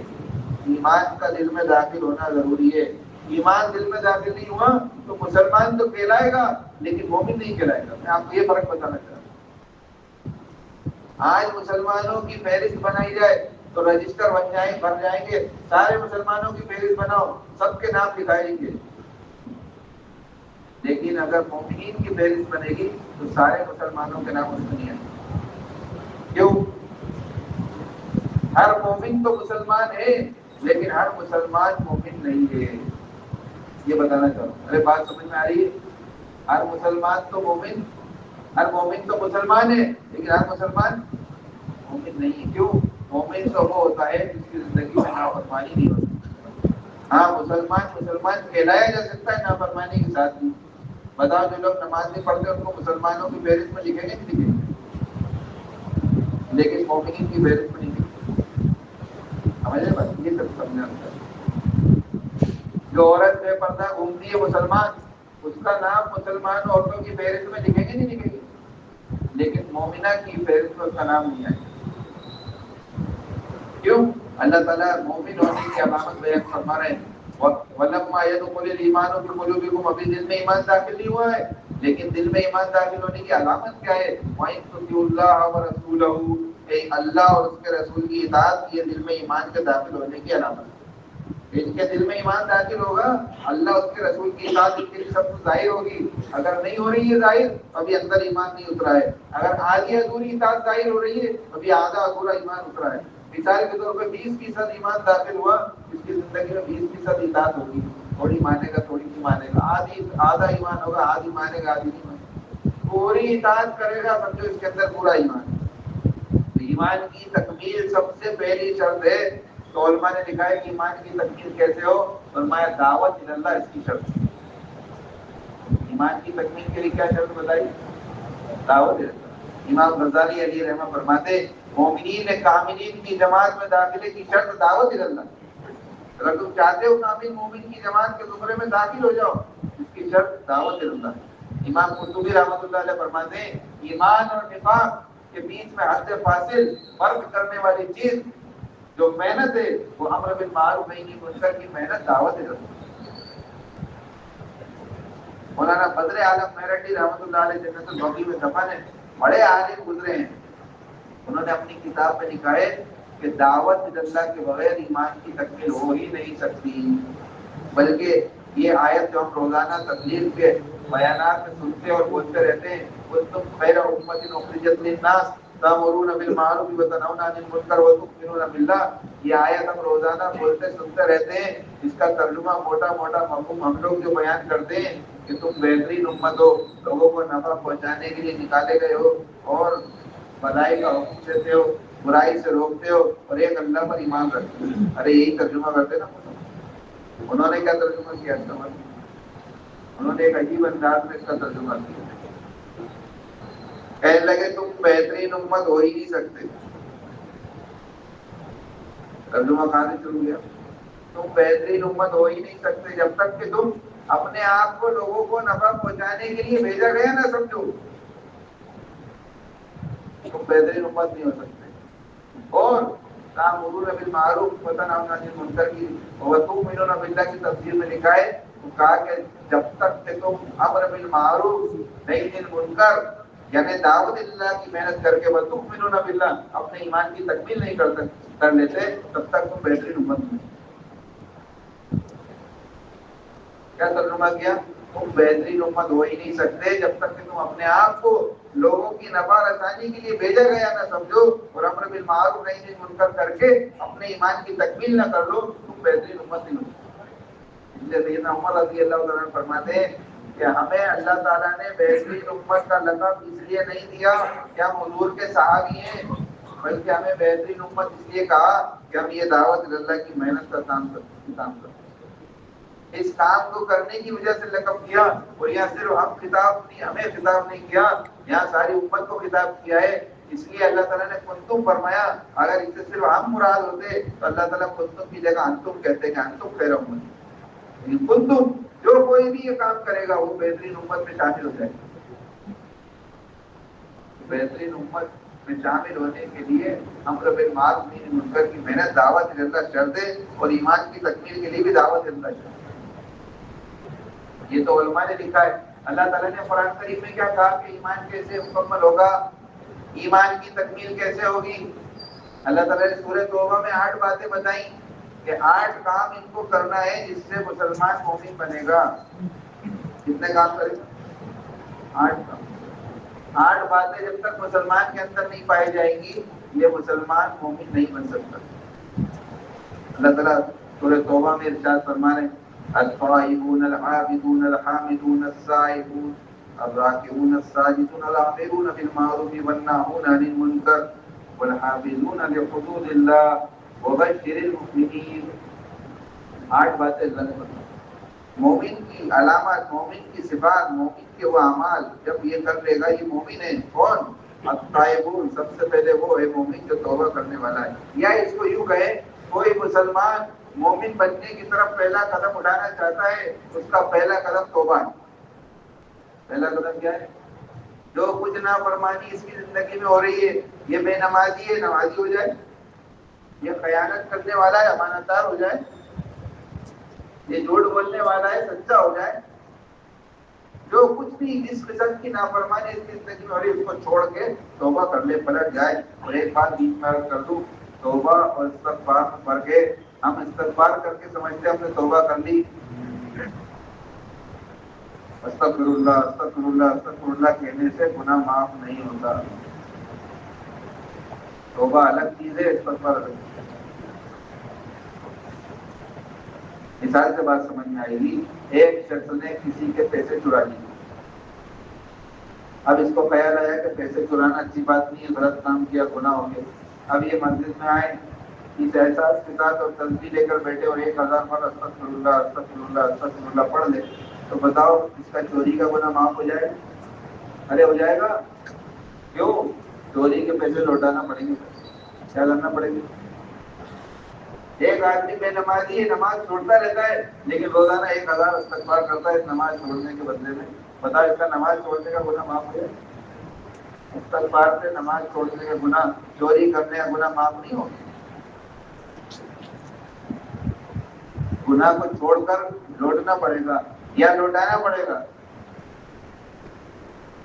ایمان کا دل میں داخل ہونا ضروری ہے. ایمان دل میں داخل نہیں ہوا تو مسلمان تو کہلائے گا لیکن مومن نہیں کہلائے گا. میں آپ کو یہ فرق بتانا چاہتا ہوں. آج مسلمانوں کی فہرست بنائی جائے تو رجسٹر بن جائیں گے، سارے مسلمانوں کی فہرست بناؤ، سب کے نام دکھائیں گے. لیکن اگر مومنین کی فہرست بنے گی تو سارے مسلمانوں کے نام اس میں نہیں آئیں گے. کیوں؟ ہر مومن تو مسلمان ہے لیکن ہر مسلمان مومن نہیں ہے. یہ بتانا چاہتا ہوں. ارے بات سمجھ میں آ رہی ہے؟ ہر مسلمان تو مومن، ہر مومن تو مسلمان ہے لیکن ہر مسلمان مومن نہیں ہے. کیوں؟ مومن تو وہ ہوتا ہے جس کی زندگی میں نافرمانی نہیں ہوتی. ہاں مسلمان کہلایا جا سکتا ہے نافرمانی کے ساتھ بھی. بتاؤ جو لوگ نماز نہیں پڑھتے ان کو مسلمانوں کی فہرست میں لکھیں گے نہیں لکھیں گے؟ لیکن مومنین کی فہرست میں نہیں لکھیں گے. سمجھ رہے بات؟ یہ سب سمجھنا ہوتا ہے. جو عورت بے پردہ گھومتی ہے مسلمان، اس کا نام مسلمان عورتوں کی فہرست میں لکھیں گے نہیں لکھیں گے، لیکن مومنہ کی فہرست میں اس کا نام نہیں آئے. کیوں؟ اللہ تعالیٰ مومن ہونے کی علامت بیان فرما رہے ہیں. وَلَمَّا يَدْخُلِ الْإِيمَانُ فِي قُلُوبِكُمْ، ابھی دل میں ایمان داخل نہیں ہوا ہے، لیکن دل میں ایمان داخل ہونے کی علامت کیا ہے؟ وَإِن تُطِيعُوا اللَّهَ وَرَسُولَهُ، اللہ اور اس کے رسول کی اطاعت، یہ دل میں ایمان کے داخل ہونے کی علامت ہے. ان کے دل میں ایمان داخل ہوگا، اللہ اس کے رسول کی اطاعت ان کے لیے سب سے ظاہر ہوگی. اگر نہیں ہو رہی ہے ظاہر، ابھی اندر ایمان نہیں اترا ہے. اگر آدھی ادھوری اطاعت ظاہر ہو رہی ہے، ابھی آدھا ادھورا ایمان اترا ہے. مثال کے طور پہ 20% ایمان داخل ہوا، اس کی زندگی میں 20% اطاعت ہوگی. تھوڑی مانے گا، تھوڑی نہیں مانے گا. آدھا ایمان ہوگا، آدھی مانے گا، آدھی نہیں مانے گا. پوری اطاعت کرے گا، سمجھو اس کے اندر پورا ایمان. ایمان کی تکمیل سب سے پہلی شرط ہے. تو علماء نے لکھا ہے کہ ایمان کی تکمیل کیسے ہو؟ فرمایا دعوت اللہ اس کی شرط. ایمان کی تکمیل کے لیے کیا شرط بتائی؟ دعوت اللہ. امام غزالی علیہ رحمہ فرماتے مومنین کاملین کی جماعت میں داخلے کی شرط دعوت اللہ. اگر تم چاہتے ہو کامل مومن کی جماعت کے زمرے میں داخل ہو جاؤ، اس کی شرط دعوت اللہ. امام قرطبی رحمۃ اللہ علیہ فرماتے ہیں ایمان اور نفاق کے بیچ میں حد فاصل فرق کرنے والی چیز جو محنت ہے وہ امر بالمعروف نہی منکر کی محنت دعوت اللہ. مولانا بدر عالم میرٹھی رحمۃ اللہ علیہ جنت البقیع میں دفن ہے، بڑے عالم گزرے ہیں. انہوں نے اپنی کتاب میں لکھا ہے کہ دعوت اللہ کے بغیر ایمان کی تکمیل ہو ہی نہیں سکتی. بلکہ یہ آیت جو ہم روزانہ تبلیغ کے بیانات میں سنتے اور بولتے رہتے ہیں، کنتم خیر امۃ اخرجت للناس تأمرون بالمعروف وتنہون عن المنکر وتؤمنون باللہ، یہ آیت ہم روزانہ بولتے سنتے رہتے ہیں. اس کا ترجمہ موٹا موٹا مفہوم ہم لوگ جو بیان کرتے ہیں کہ تم بہترین امت ہو، لوگوں کو نفع پہنچانے کے لیے نکالے گئے ہو اور بھلائی کا حکم دیتے ہو، برائی سے روکتے ہو اور ایک اللہ پر ایمان رکھتے ہو. ارے یہی ترجمہ کرتے نا. انہوں نے کیا ترجمہ کیا؟ انہوں نے ایک عجیب انداز میں اس کا ترجمہ کیا. کہنے لگے تم بہترین امت ہو ہی نہیں سکتے. ترجمہ کہاں سے شروع کیا؟ تم بہترین امت ہو ہی نہیں سکتے جب تک کہ تم اپنے آپ کو لوگوں کو نفع پہنچانے کے لیے بھیجا گیا نہ سمجھو. تم بہترین امت نہیں ہو سکتے. اور تأمرون بالمعروف وتنہون عن المنکر کی وتؤمنون باللہ کی تفسیر میں لکھا ہے، کہا کہ جب تک کہ تم امر بالمعروف نہی بالمنکر یعنی دعوت اللہ کی محنت کر کے وتؤمنون باللہ اپنے ایمان کی تکمیل نہیں کر لیتے، تب تک تم بہترین امت نہیں. کیا ترجمہ کیا؟ تم بہترین امت ہو ہی نہیں سکتے جب تک کہ تم اپنے آپ کو لوگوں کی نفع رسانی کے لیے بھیجا گیا نہ سمجھو اور امر بالمعروف نہی منکر کر کے اپنے ایمان کی تکمیل نہ کر لو. تم بہترین امت نہیں ہو. اس لیے سیدنا عمر رضی اللہ تعالیٰ عنہ فرماتے ہیں کہ ہمیں اللہ تعالیٰ نے بہترین امت کا لقب اس لیے نہیں دیا کہ ہم حضور کے صحابی ہیں، بلکہ ہمیں بہترین امت اس لیے کہا کہ ہم یہ دعوت اللہ کی محنت کا کام کرتے ہیں. اس کام کو کرنے کی وجہ سے لقب کیا. اور یہاں صرف ہمیں خطاب نہیں کیا، یہاں ساری امت کو خطاب کیا ہے. اس لیے اللہ تعالیٰ نے کنتم فرمایا. اگر اس سے صرف ہم مراد ہوتے تو اللہ تعالیٰ کنتم کی جگہ انتم کہتے کہ انتم خیر امت. کنتم جو کوئی بھی یہ کام کرے گا وہ بہترین امت میں شامل ہو جائے گا. بہترین امت میں شامل ہونے کے لیے امر بالمعروف نہی منکر کی محنت دعوت اللہ شرط ہے اور ایمان کی تکمیل کے لیے بھی دعوت اللہ شرط ہے. یہ تو علماء نے لکھا ہے. اللہ تعالیٰ نے قرآن کریم میں کیا کہا کہ ایمان کیسے مکمل ہوگا، ایمان کی تکمیل کیسے ہوگی؟ اللہ تعالیٰ نے سورہ توبہ میں 8 باتیں بتائیں کہ 8 کام ان کو کرنا ہے جس سے مسلمان مومن بنے گا. کتنے کام کرے گا؟ 8 کام. 8 باتیں جب تک مسلمان کے اندر نہیں پائی جائیں گی یہ مسلمان مومن نہیں بن سکتا. اللہ تعالیٰ سورہ توبہ میں ارشاد فرما رہے ہیں الطائبون العابدون الحامدون السائحون الراکعون الساجدون الآمرون بالمعروف والناهون عن المنکر والحافظون لحدود اللہ وبشر المؤمنین. 8 باتیں اللہ نے بتائی. مومن کی علامات، مومن کی صفات، مومن کے وہ اعمال جب یہ کر لے گا یہ مومن ہے. کون؟ الطائبون، سب سے پہلے وہ ہے مومن جو توبہ کرنے والا ہے. یا اس کو یوں کہیں کوئی مسلمان مومن بننے کی طرف پہلا قدم اٹھانا چاہتا ہے اس کا پہلا قدم توبہ ہے. پہلا قدم کیا ہے؟ جو کچھ نافرمانی اس کی زندگی میں ہو رہی ہے، یہ بے نمازی ہے نمازی ہو جائے، یہ خیانت کرنے والا ہے امانت دار ہو جائے، یہ جھوٹ بولنے والا ہے سچا ہو جائے. جو کچھ بھی اس قسم کی نافرمانی اس کی زندگی میں ہو رہی ہے اس کو چھوڑ کے توبہ کر لے، پلٹ جائے. اور ایک بات بیچ میں عرض کر دوں، توبہ اور استغفار میں فرق ہے. ہم استغفار کر کے سمجھتے ہیں ہم نے توبہ کر لی، استغفر اللہ استغفر اللہ استغفر اللہ کہنے سے گناہ معاف نہیں ہوتا. توبہ الگ چیز ہے، استغفار الگ چیز ہے. مثال سے بات سمجھ میں آئے گی. ایک شخص نے کسی کے پیسے چرا لیے. اب اس کو خیال آیا کہ پیسے چرانا اچھی بات نہیں ہے، غلط کام کیا، گناہ ہو گیا. اب یہ مسجد میں آئے، اس احساس کے ساتھ اور تسبیح لے کر بیٹھے اور 1000 بار استغفر اللہ استغفر اللہ استغفر اللہ پڑھ لے، تو بتاؤ اس کا چوری کا گناہ معاف ہو جائے گا؟ ارے ہو جائے گا. کیوں؟ چوری کے پیسے لوٹانا پڑیں گے، کیا کرنا پڑے گا. ایک آدمی بے نمازی ہے، نماز چھوڑتا رہتا ہے لیکن روزانہ 1000 استغفار کرتا ہے نماز چھوڑنے کے بدلے میں. بتاؤ اس کا نماز چھوڑنے کا گناہ معاف ہو جائے؟ استغفار سے نماز چھوڑنے کا گناہ، چوری کرنے کا گناہ معاف نہیں ہوگا. گناہ کو چھوڑ کر لوٹنا پڑے گا یا لوٹانا پڑے گا.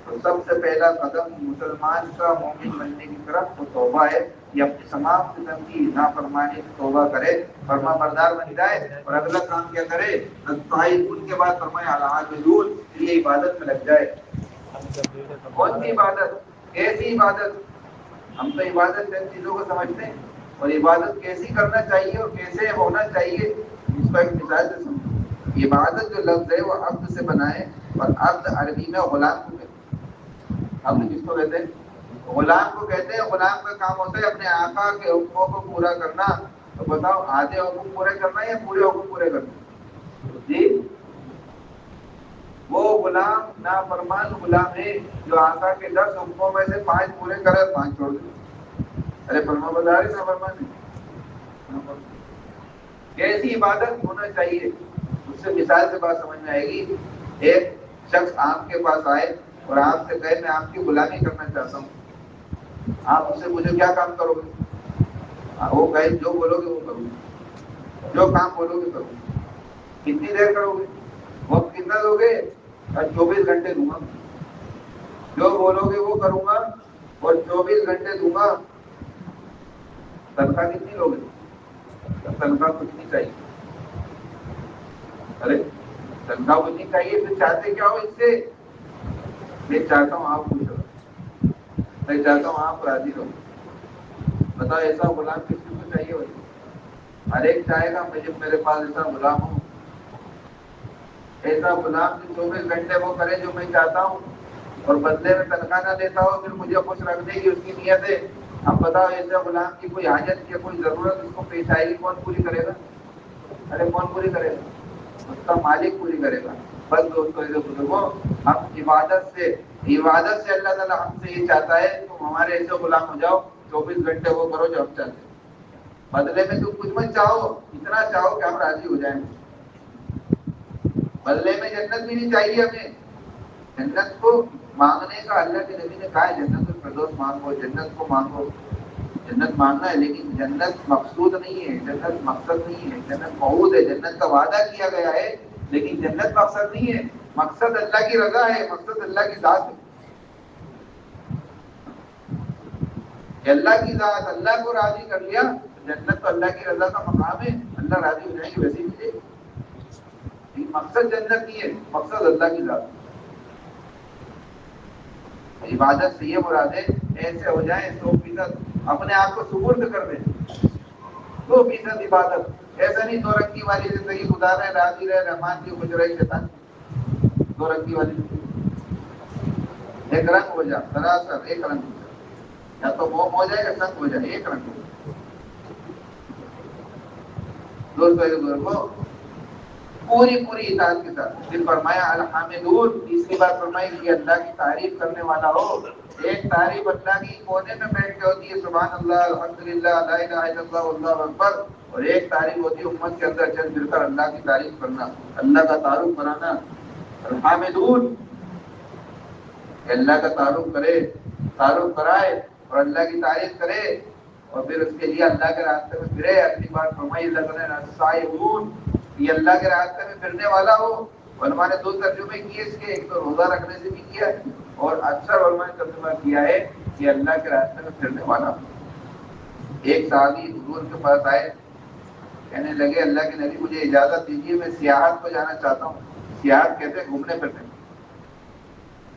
تو سب سے پہلا قدم مسلمان کا مومن بننے کی طرف وہ توبہ ہے. یہ اپنی تمام قسم کی نافرمانی سے توبہ کرے، فرما بردار بن جائے اور اگلا کام کیا کرے؟ ان کے بعد فرمایا العابدون، یہ عبادت میں لگ جائے. کون سی عبادت؟ کیسی عبادت؟ ہم تو عبادت جن چیزوں کو سمجھتے ہیں، اور عبادت کیسی کرنا چاہیے اور کیسے ہونا چاہیے اس کو ایک مثال سے سمجھو. عبادت جو لفظ ہے وہ عبد سے بنا ہے، اور عبد عربی میں غلام کو کہتے ہیں. عبد کس کو کہتے ہیں؟ غلام کو کہتے ہیں. غلام کا کام ہوتا ہے اپنے آقا کے حکموں کو پورا کرنا. تو بتاؤ آدھے حکم پورے کرنا یا پورے حکم پورے کرنا؟ جی، وہ غلام نافرمان غلام ہے جو آقا کے 10 حکموں میں سے 5 پورے کرے 5 چھوڑ دے. ارے فرما بردار نافرمان ہے. کیسی عبادت ہونا چاہیے اس سے مثال سے بات سمجھ میں آئے گی. ایک شخص آپ کے پاس آئے اور آپ سے کہے میں آپ کی غلامی کرنا چاہتا ہوں. آپ اس سے مجھے کیا کام کرو گے؟ وہ کہے جو بولو گے وہ کروں گا، جو کام بولو گے کروں گا. کتنی دیر کرو گے؟ وقت کتنا دو گے؟ 24 گھنٹے دوں گا. جو بولو گے وہ کروں گا اور 24 گھنٹے دوں گا. تنخواہ کتنی لوگے؟ تنخواہ کچھ نہیں چاہیے. ارے تنخواہ کچھ نہیں چاہیے پھر چاہتے کیا ہو اس سے؟ میں چاہتا ہوں آپ خوش رہو، میں چاہتا ہوں آپ راضی رہو. بتاؤ ایسا غلام کس کو چاہیے ہوئی؟ ہر ایک چاہے گا مجھے میرے پاس ایسا غلام ہو، ایسا غلام جو 24 گھنٹے وہ کرے جو میں چاہتا ہوں اور بدلے میں تنخواہ نہ دیتا ہو، پھر مجھے خوش رکھنے کی اس کی نیت ہے. اب بتاؤ ایسے غلام کی کوئی حاجت یا کوئی ضرورت اس کو پیش آئے گی، کون پوری کرے گا؟ ارے کون پوری کرے گا؟ اس کا مالک پوری کرے گا. بس دوستوں ایسے بزرگوں، ہم عبادت سے اللہ تعالیٰ ہم سے یہ چاہتا ہے تم ہمارے ایسے غلام ہو جاؤ 24 گھنٹے وہ کرو جو ہم چاہتے ہیں. بدلے میں تم کچھ مت چاہو، اتنا چاہو کہ ہم راضی ہو جائیں. بدلے میں جنت بھی نہیں چاہیے ہمیں. جنت کو مانگنے کا اللہ کے نبی نے کہا ہے جنت الفردوس مانگو، جنت کو مانگو. جنت مانگنا ہے لیکن جنت مقصود نہیں ہے، جنت مقصد نہیں ہے. جنت موعود ہے، جنت کا وعدہ کیا گیا ہے لیکن جنت مقصد نہیں ہے. مقصد اللہ کی رضا ہے، مقصد اللہ کی ذات ہے. کہ اللہ کی ذات اللہ کو راضی کر لیا تو جنت تو اللہ کی رضا کا مقام ہے، اللہ راضی ہو جائیں گے ویسے ہی ملے گی. مقصد جنت نہیں ہے، مقصد اللہ کی ذات. عبادت سے یہ مراد ہے ایسے ہو جائیں 100% اپنے آپ کو سپرد کر دیں. 100% عبادت. ایسا نہیں 2 رنگی والی زندگی گزار رہے، راضی رہے، رحمان کی خوش رہی شیطان. 2 رنگی والی ایک رنگ ہو جا، سراسر ایک رنگ ہو جا. یا تو موم ہو جائے یا سنگ ہو جائے، ایک رنگ ہو جائے. دوستوں بزرگوں، پوری پوری اطاعت کے ساتھ. پھر فرمایا الحامدون، تیسری بار فرمایا کہ اللہ کی تعریف کرنے والا ہو. ایک تعریف اللہ کی کونے میں بیٹھ کے ہوتی ہے سبحان اللہ الحمدللہ لا الہ الا اللہ واللہ اکبر، اور ایک تعریف ہوتی ہے امت کے اندر چل پھر کر اللہ کی تعریف کرنا، اللہ کا تعارف کرانا. الحامدون اللہ کا تعارف کرے، تعارف کرائے اور اللہ کی تعریف کرے، اور پھر اس کے لیے اللہ کے راستے میں پھرے. اپنی بات فرمائی السائحون، یہ اللہ کے راستے میں پھرنے والا ہو. علماء نے دو ترجمے کیے اس کے، ایک تو روزہ رکھنے سے بھی کیا ہے، اور اکثر علماء نے ترجمہ کیا ہے کہ اللہ کے راستے میں پھرنے والا ہو. ایک صحابی حضور کے پاس آئے، کہنے لگے اللہ کے نبی مجھے اجازت دیجیے، میں سیاحت کو جانا چاہتا ہوں. سیاحت کہتے ہیں گھومنے پھرنے،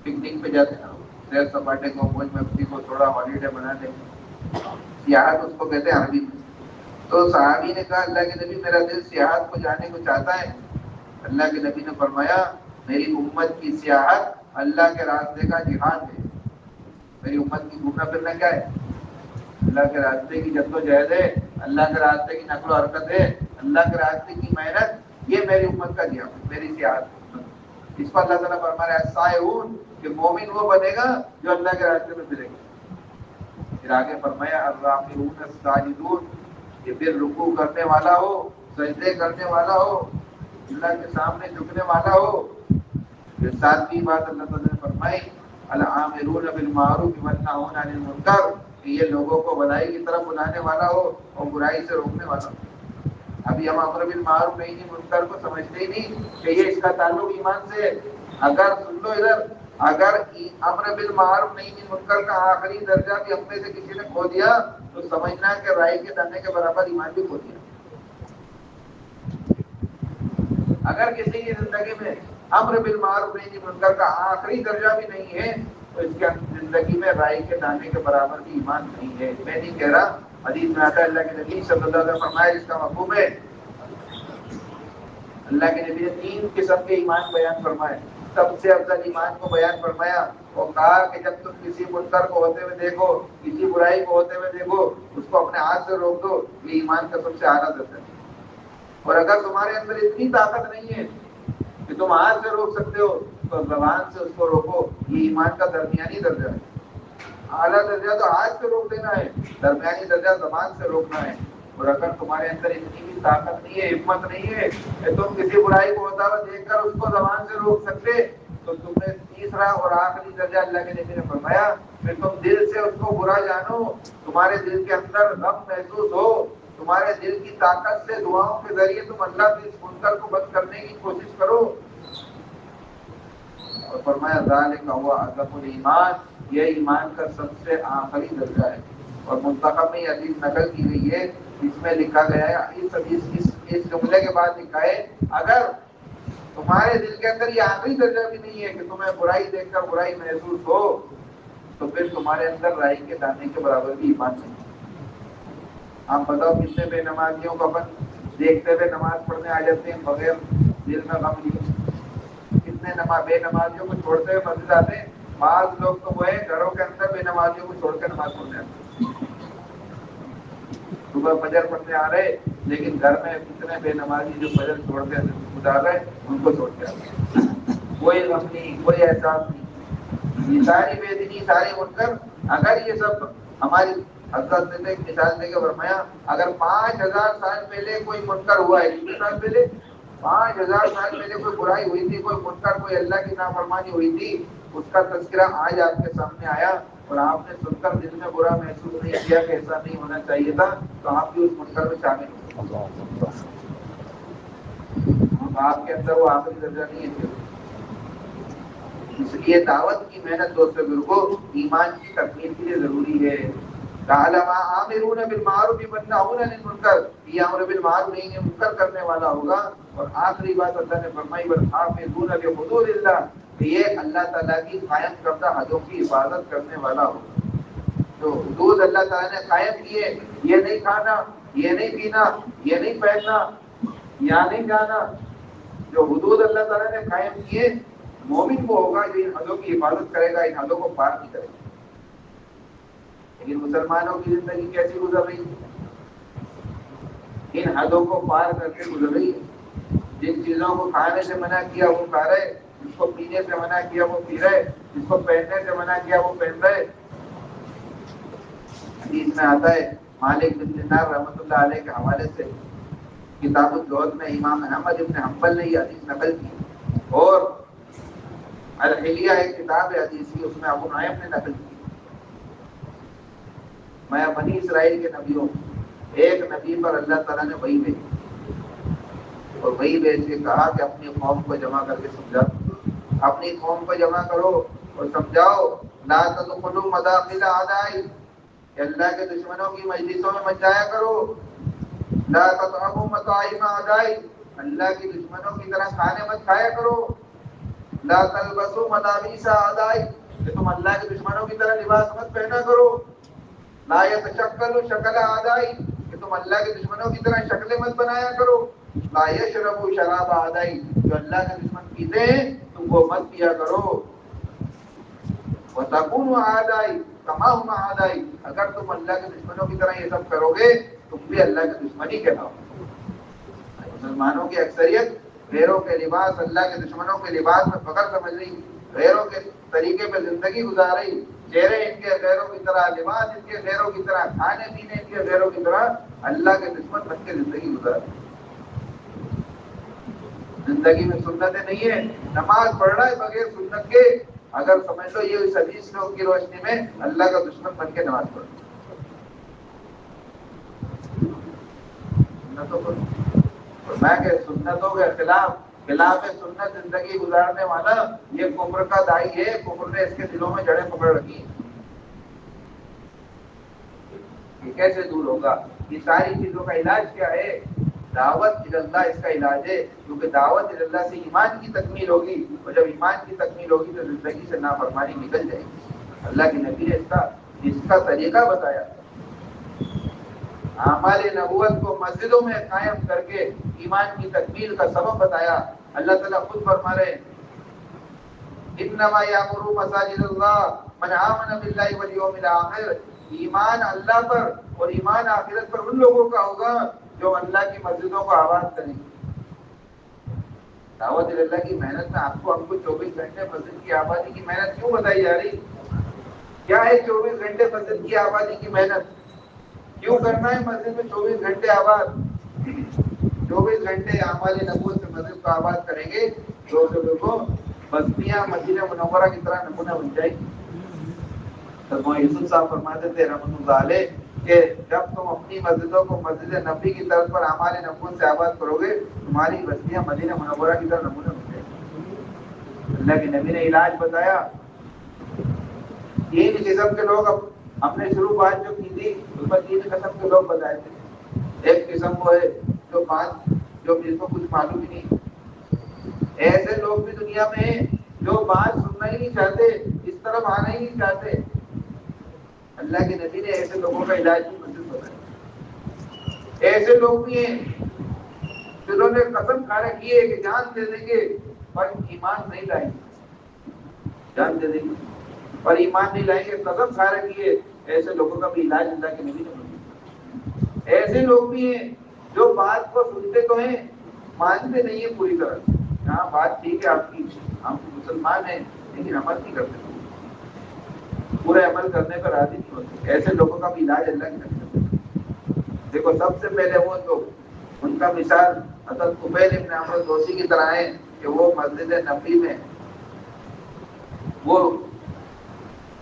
پکنک پہ جاتے ہیں سیر سپاٹے کو، موج مستی کو تھوڑا ہالیڈے بنا دیں، سیاحت اس کو کہتے ہیں عربی میں. تو صحابی نے کہا اللہ کے نبی میرا دل سیاحت کو جانے کو چاہتا ہے. اللہ کے نبی نے فرمایا میری امت کی سیاحت اللہ کے راستے کا جہاد ہے. میری امت کی گھومنا پھرنا کیا ہے؟ اللہ کے راستے کی جد و جہد ہے، اللہ کے راستے کی نقل و حرکت ہے، اللہ کے راستے کی محنت، یہ میری امت کا جہاد، میری سیاحت. اس پر اللہ تعالیٰ فرما رہا ہے سائحون، کہ مومن وہ بنے گا جو اللہ کے راستے میں پھرے گا. پھر آگے فرمایا الراکعون الساجدون، کہ پھر رکوع کرنے والا ہو، سجدے کرنے والا ہو، اللہ کے سامنے جھکنے والا ہو. پھر ساتویں بات اللہ تعالیٰ نے فرمائی العامرون بالمعروف والناہون عن المنکر، کہ یہ لوگوں کو بھلائی کی طرف بلانے والا ہو اور برائی سے روکنے والا ہو. ابھی ہم امر بالمعروف نہیں منکر کو سمجھتے ہی نہیں کہ یہ اس کا تعلق ایمان سے ہے. اگر سن لو ادھر، اگر امر بالمعروف نہیں منکر کا آخری درجہ بھی ہم میں سے کسی نے کھو دیا تو سمجھنا کہ رائی کے دانے کے برابر ایمان بھی کھو دیا. اگر کسی کی زندگی میں امر بالمعروف نہیں منکر کا آخری درجہ بھی نہیں ہے تو اس کے زندگی میں رائی کے دانے کے برابر بھی ایمان نہیں ہے. میں نہیں کہہ رہا، حدیث میں آتا ہے اللہ کے نبی صلی اللہ علیہ وسلم فرمایا، جس کا مفہوم ہے اللہ کے نبی نے 3 قسم کے ایمان بیان فرمائے. سب سے افضل ایمان کو بیان فرمایا اور کہا کہ جب تم کسی منکر کو ہوتے ہوئے دیکھو، کسی برائی کو ہوتے ہوئے دیکھو، اس کو اپنے ہاتھ سے روک دو. یہ ایمان کا سب سے اعلیٰ درجہ ہے. اور اگر تمہارے اندر اتنی طاقت نہیں ہے کہ تم ہاتھ سے روک سکتے ہو تو زبان سے اس کو روکو. یہ ایمان کا درمیانی درجہ ہے. اعلیٰ درجہ تو ہاتھ سے روک دینا ہے، درمیانی درجہ زبان سے روکنا ہے. اور اگر تمہارے اندر اتنی بھی طاقت نہیں ہے، ہمت نہیں ہے کہ تم کسی برائی کو ہوتا ہوا دیکھ کر اس کو زبان سے روک سکتے، تو تم نے تیسرا اور آخری درجہ اللہ کے نبی نے فرمایا پھر تم دل سے اس کو برا جانو، تمہارے دل کے اندر غم محسوس ہو، تمہارے دل کی طاقت سے دعاؤں کے ذریعے تم اللہ سے اس منکر کو بند کرنے کی کوشش کرو. اور فرمایا ذالک هو اعظم الایمان، یہ ایمان کا سب سے آخری درجہ ہے. اور منتخب میں یہ حدیث نقل کی گئی ہے، اس میں لکھا گیا ہے، اس حدیث اس جملے کے بعد لکھا ہے اگر تمہارے دل کے اندر یہ آخری درجہ بھی نہیں ہے کہ تمہیں برائی دیکھ کر برائی محسوس ہو تو پھر تمہارے اندر رائی کے دانے کے برابر بھی ایمان نہیں. آپ بتاؤ کتنے بے نمازیوں کو اپن دیکھتے ہوئے نماز پڑھنے آ جاتے ہیں بغیر دل میں غم لیے. کتنے بے نمازیوں کو چھوڑتے ہوئے مسجد آتے ہیں. بعض لوگ تو وہ ہے گھروں کے اندر بے نمازیوں کو چھوڑ کر نماز پڑھنے آتے ہیں. صبح فجر پڑھنے آ رہے لیکن گھر میں کتنے بے نمازی جو فجر چھوڑتے گزار رہے ان کو چھوڑ کے آتے ہیں. کوئی غم نہیں، کوئی احساس نہیں. یہ ساری بے دینی، ساری منکر، اگر یہ سب ہماری حضرت نے ایک مثال دے کے فرمایا اگر 5000 سال پہلے کوئی منکر ہوا ہے، کتنے سال پہلے؟ 5000 سال پہلے کوئی برائی ہوئی تھی، کوئی منکر، کوئی اللہ کی نافرمانی ہوئی تھی، اس کا تذکرہ آج آپ کے سامنے آیا اور آپ نے سن کر دل میں برا محسوس نہیں کیا کہ ایسا نہیں ہونا چاہیے تھا، تو آپ بھی اس منکر میں شامل ہو. آپ کے اندر وہ آخری درجہ نہیں ہے. اس لیے دعوت کی محنت دوستو بزرگوں ایمان کی تکمیل کے لیے ضروری ہے. آمرون بالمعروف والنہون عن المنکر، یہ امر بالمعروف نہیں ہے، منکر کرنے والا ہوگا. اور آخری بات اللہ نے فرمائی والحافظون لحدود اللہ، کہ یہ اللہ تعالیٰ کی قائم کردہ حدوں کی حفاظت کرنے والا ہوگا. جو حدود اللہ تعالیٰ نے قائم کیے، یہ نہیں کھانا، یہ نہیں پینا، یہ نہیں پہننا، یہاں نہیں جانا، جو حدود اللہ تعالیٰ نے قائم کیے، مومن وہ ہوگا جو ان حدوں کی حفاظت کرے گا، ان حدوں کو پار نہیں کرے گا. لیکن مسلمانوں کی زندگی کیسی گزر رہی ہے؟ ان حدوں کو پار کر کے گزر رہی ہے. جن چیزوں کو کھانے سے منع کیا وہ کھا رہے، جس کو پینے سے منع کیا وہ پی رہے، جس کو پہننے سے منع کیا وہ پہن رہے۔ حدیث میں آتا ہے مالک بن دینار رحمۃ اللہ علیہ کے حوالے سے کتاب الزہد میں امام احمد بن حنبل نے یہ حدیث نقل کی، اور الحلیہ ایک کتاب ہے حدیث کی، اس میں ابو نعیم نے نقل کی۔ میں بنی اسرائیل کے نبیوں ایک نبی پر اللہ تعالیٰ نے وحی بھیجی، اور وحی بھیج کے کہا کہ اپنی قوم کو جمع کر کے سمجھاؤ، اپنی قوم کو جمع کرو اور سمجھاؤ، لا تدخلوا مداخل اعداء، کہ اللہ کے دشمنوں کی مجلسوں میں مت جایا کرو، لا تطعموا مطاعم اعداء، اللہ کے دشمنوں کی طرح کھانے مت کھایا کرو، لا تلبسوا ملابس اعداء، کہ تم اللہ کے دشمنوں کی طرح لباس مت پہنا کرو، لا يتشکلوا شکل اعداء، کہ تم اللہ کے دشمنوں کی طرح شکلیں مت بنایا کرو، لا يشربوا شراب اعداء، جو اللہ کے دشمن پیتے ہیں تم وہ مت پیا کرو، وتكونوا اعداء كما هم اعداء، اگر تم اللہ کے دشمنوں کی طرح یہ سب کرو گے تم بھی اللہ کے دشمن ہی کہلاؤ۔ مسلمانوں کی اکثریت غیروں کے لباس اللہ کے دشمنوں کے لباس میں فخر سمجھ رہی، غیروں کے طریقے پہ زندگی گزار رہی، چہرے ان کے غیروں کی طرح، لباس ان کے غیروں کی طرح، کھانے پینے ان کے غیروں کی طرح، اللہ کے دشمن بن کے زندگی گزار رہی۔ زندگی میں سنتیں نہیں ہیں، نماز پڑھ رہا ہے بغیر سنت کے، اگر سمجھ لو یہ اس حدیث کی روشنی میں اللہ کا دشمن بن کے نماز پڑھ، سنتوں کو میں کہ سنتوں کے خلاف سنت زندگی گزارنے والا یہ کفر کا دائی ہے، کفر نے اس کے دلوں میں جڑیں پکڑ رکھی۔ یہ کیسے دور ہوگا؟ یہ ساری چیزوں کا علاج کیا ہے؟ دعوت اللہ اس کا علاج ہے، کیونکہ دعوت اللہ سے ایمان کی تکمیل ہوگی، اور جب ایمان کی تکمیل ہوگی تو زندگی سے نافرمانی نکل جائے گی۔ اللہ کے نبی نے اس کا طریقہ بتایا، اعمال نبوت کو مسجدوں میں قائم کر کے ایمان کی تکمیل کا سبب بتایا۔ اللہ تعالیٰ خود فرما رہے انما یامر مساجد اللہ من آمن باللہ والیوم الآخر، ایمان اللہ پر اور ایمان آخرت پر ان لوگوں کا ہوگا جو اللہ کی مسجدوں کو آباد کریں گے۔ دعوت اللہ کی محنت میں آپ کو 24 گھنٹے مسجد کی آبادی کی محنت کیوں بتائی جا رہی؟ کیا ہے 24 گھنٹے مسجد کی آبادی کی محنت؟ کیوں کرنا ہے مسجد میں 24 گھنٹے آباد؟ 24 گھنٹے اعمال نبوت سے مسجد کو آباد کریں گے تو لوگوں بستیاں مدینہ منورہ کی طرح نمونہ بن جائے گی۔ یوسف صاحب فرماتے تھے رحمۃ اللہ علیہ کہ جب تم اپنی مسجدوں کو مسجد نبی کی طرف پر اعمال نبوت سے آباد کرو گے تمہاری بستیاں مدینہ منورہ کی طرح نمونہ بن جائے گی۔ اللہ کے نبی نے علاج بتایا۔ 3 قسم کے لوگ ہم نے شروع بات جو کی تھی اس میں 3 قسم کے لوگ بتائے تھے۔ ایک قسم وہ ہے جو جس کو کچھ معلوم ہی نہیں، ایسے لوگ بھی دنیا میں ہیں جو بات سننا ہی نہیں چاہتے، اس طرف آنا ہی نہیں چاہتے۔ اللہ کے نبی نے ایسے لوگوں کا علاج بھی منظور بتایا۔ ایسے لوگ بھی ہیں جنہوں نے قسم کھا رکھی ہے کہ جان دے دیں گے پر ایمان نہیں لائیں گے، جان دے دیں گے پر ایمان نہیں لائیں گے، قسم کھا رکھی ہے۔ ایسے لوگوں کا بھی علاج اللہ کے نبی نے منظور۔ ایسے لوگ بھی ہیں جو بات کو سنتے تو ہیں مانتے نہیں ہیں پوری طرح، ہاں بات ٹھیک ہے آپ کی، ہم مسلمان ہیں لیکن عمل نہیں کرتے، پورے عمل کرنے پر راضی نہیں ہوتے۔ ایسے لوگوں کا بھی علاج اللہ کے نبی نے۔ دیکھو سب سے پہلے وہ تو ان کا مثال حضرت طفیل ابن عمرو دوسی کی طرح ہے کہ وہ مسجد نبی میں وہ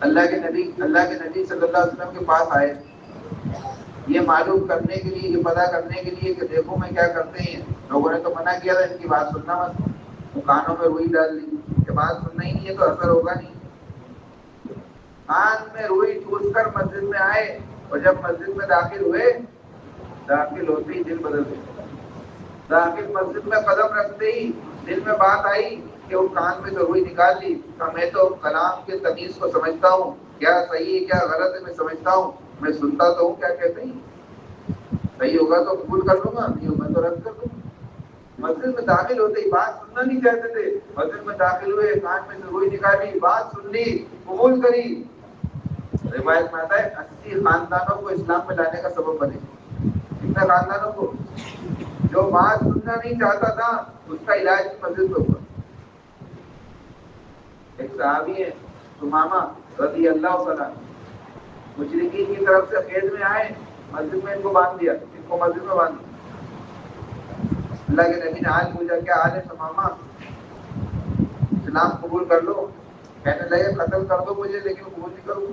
اللہ کے نبی صلی اللہ علیہ وسلم کے پاس آئے، یہ معلوم کرنے کے لیے، یہ پتہ کرنے کے لیے کہ دیکھو میں کیا کرتے ہیں۔ لوگوں نے تو منع کیا تھا ان کی بات سننا مت، وہ کانوں میں روئی ڈال دی کہ بات سننا ہی نہیں ہے تو اثر ہوگا نہیں۔ کان میں روئی ٹھوس کر مسجد میں آئے، اور جب مسجد میں داخل ہوئے، داخل ہوتے ہی دل بدل گئے، داخل مسجد میں قدم رکھتے ہی دل میں بات آئی کہ وہ کان میں تو روئی نکال لی، میں تو کلام کے تمیز کو سمجھتا ہوں، کیا صحیح ہے کیا غلط ہے میں سمجھتا ہوں، میں سنتا تو ہوں کیا کہتے ہیں، صحیح ہوگا تو قبول کر لوں گا، نہیں ہوگا تو رد کر دوں گا۔ مسجد میں داخل ہوتے ہی بات سننا نہیں چاہتے تھے، مسجد میں داخل ہوئے، کان میں سے روئی نکالی، بات سن لی، قبول کری۔ روایت میں آتا ہے 80 خاندانوں کو اسلام میں لانے کا سبب بنے۔ کتنے خاندانوں کو؟ جو بات سننا نہیں چاہتا تھا اس کا علاج مسجد میں ہوا. ایک صحابی ہے ثمامہ رضی اللہ عنہ، مشرکین کی طرف سے قید میں آئے، مسجد میں ان کو باندھ دیا، ان کو مسجد میں باندھ دیا. اللہ کے نبی نے حال پوچھا کیا حال ہے ثمامہ، اسلام قبول کر لو. کہنے لگے قتل کر دو مجھے لیکن قبول نہیں کروں.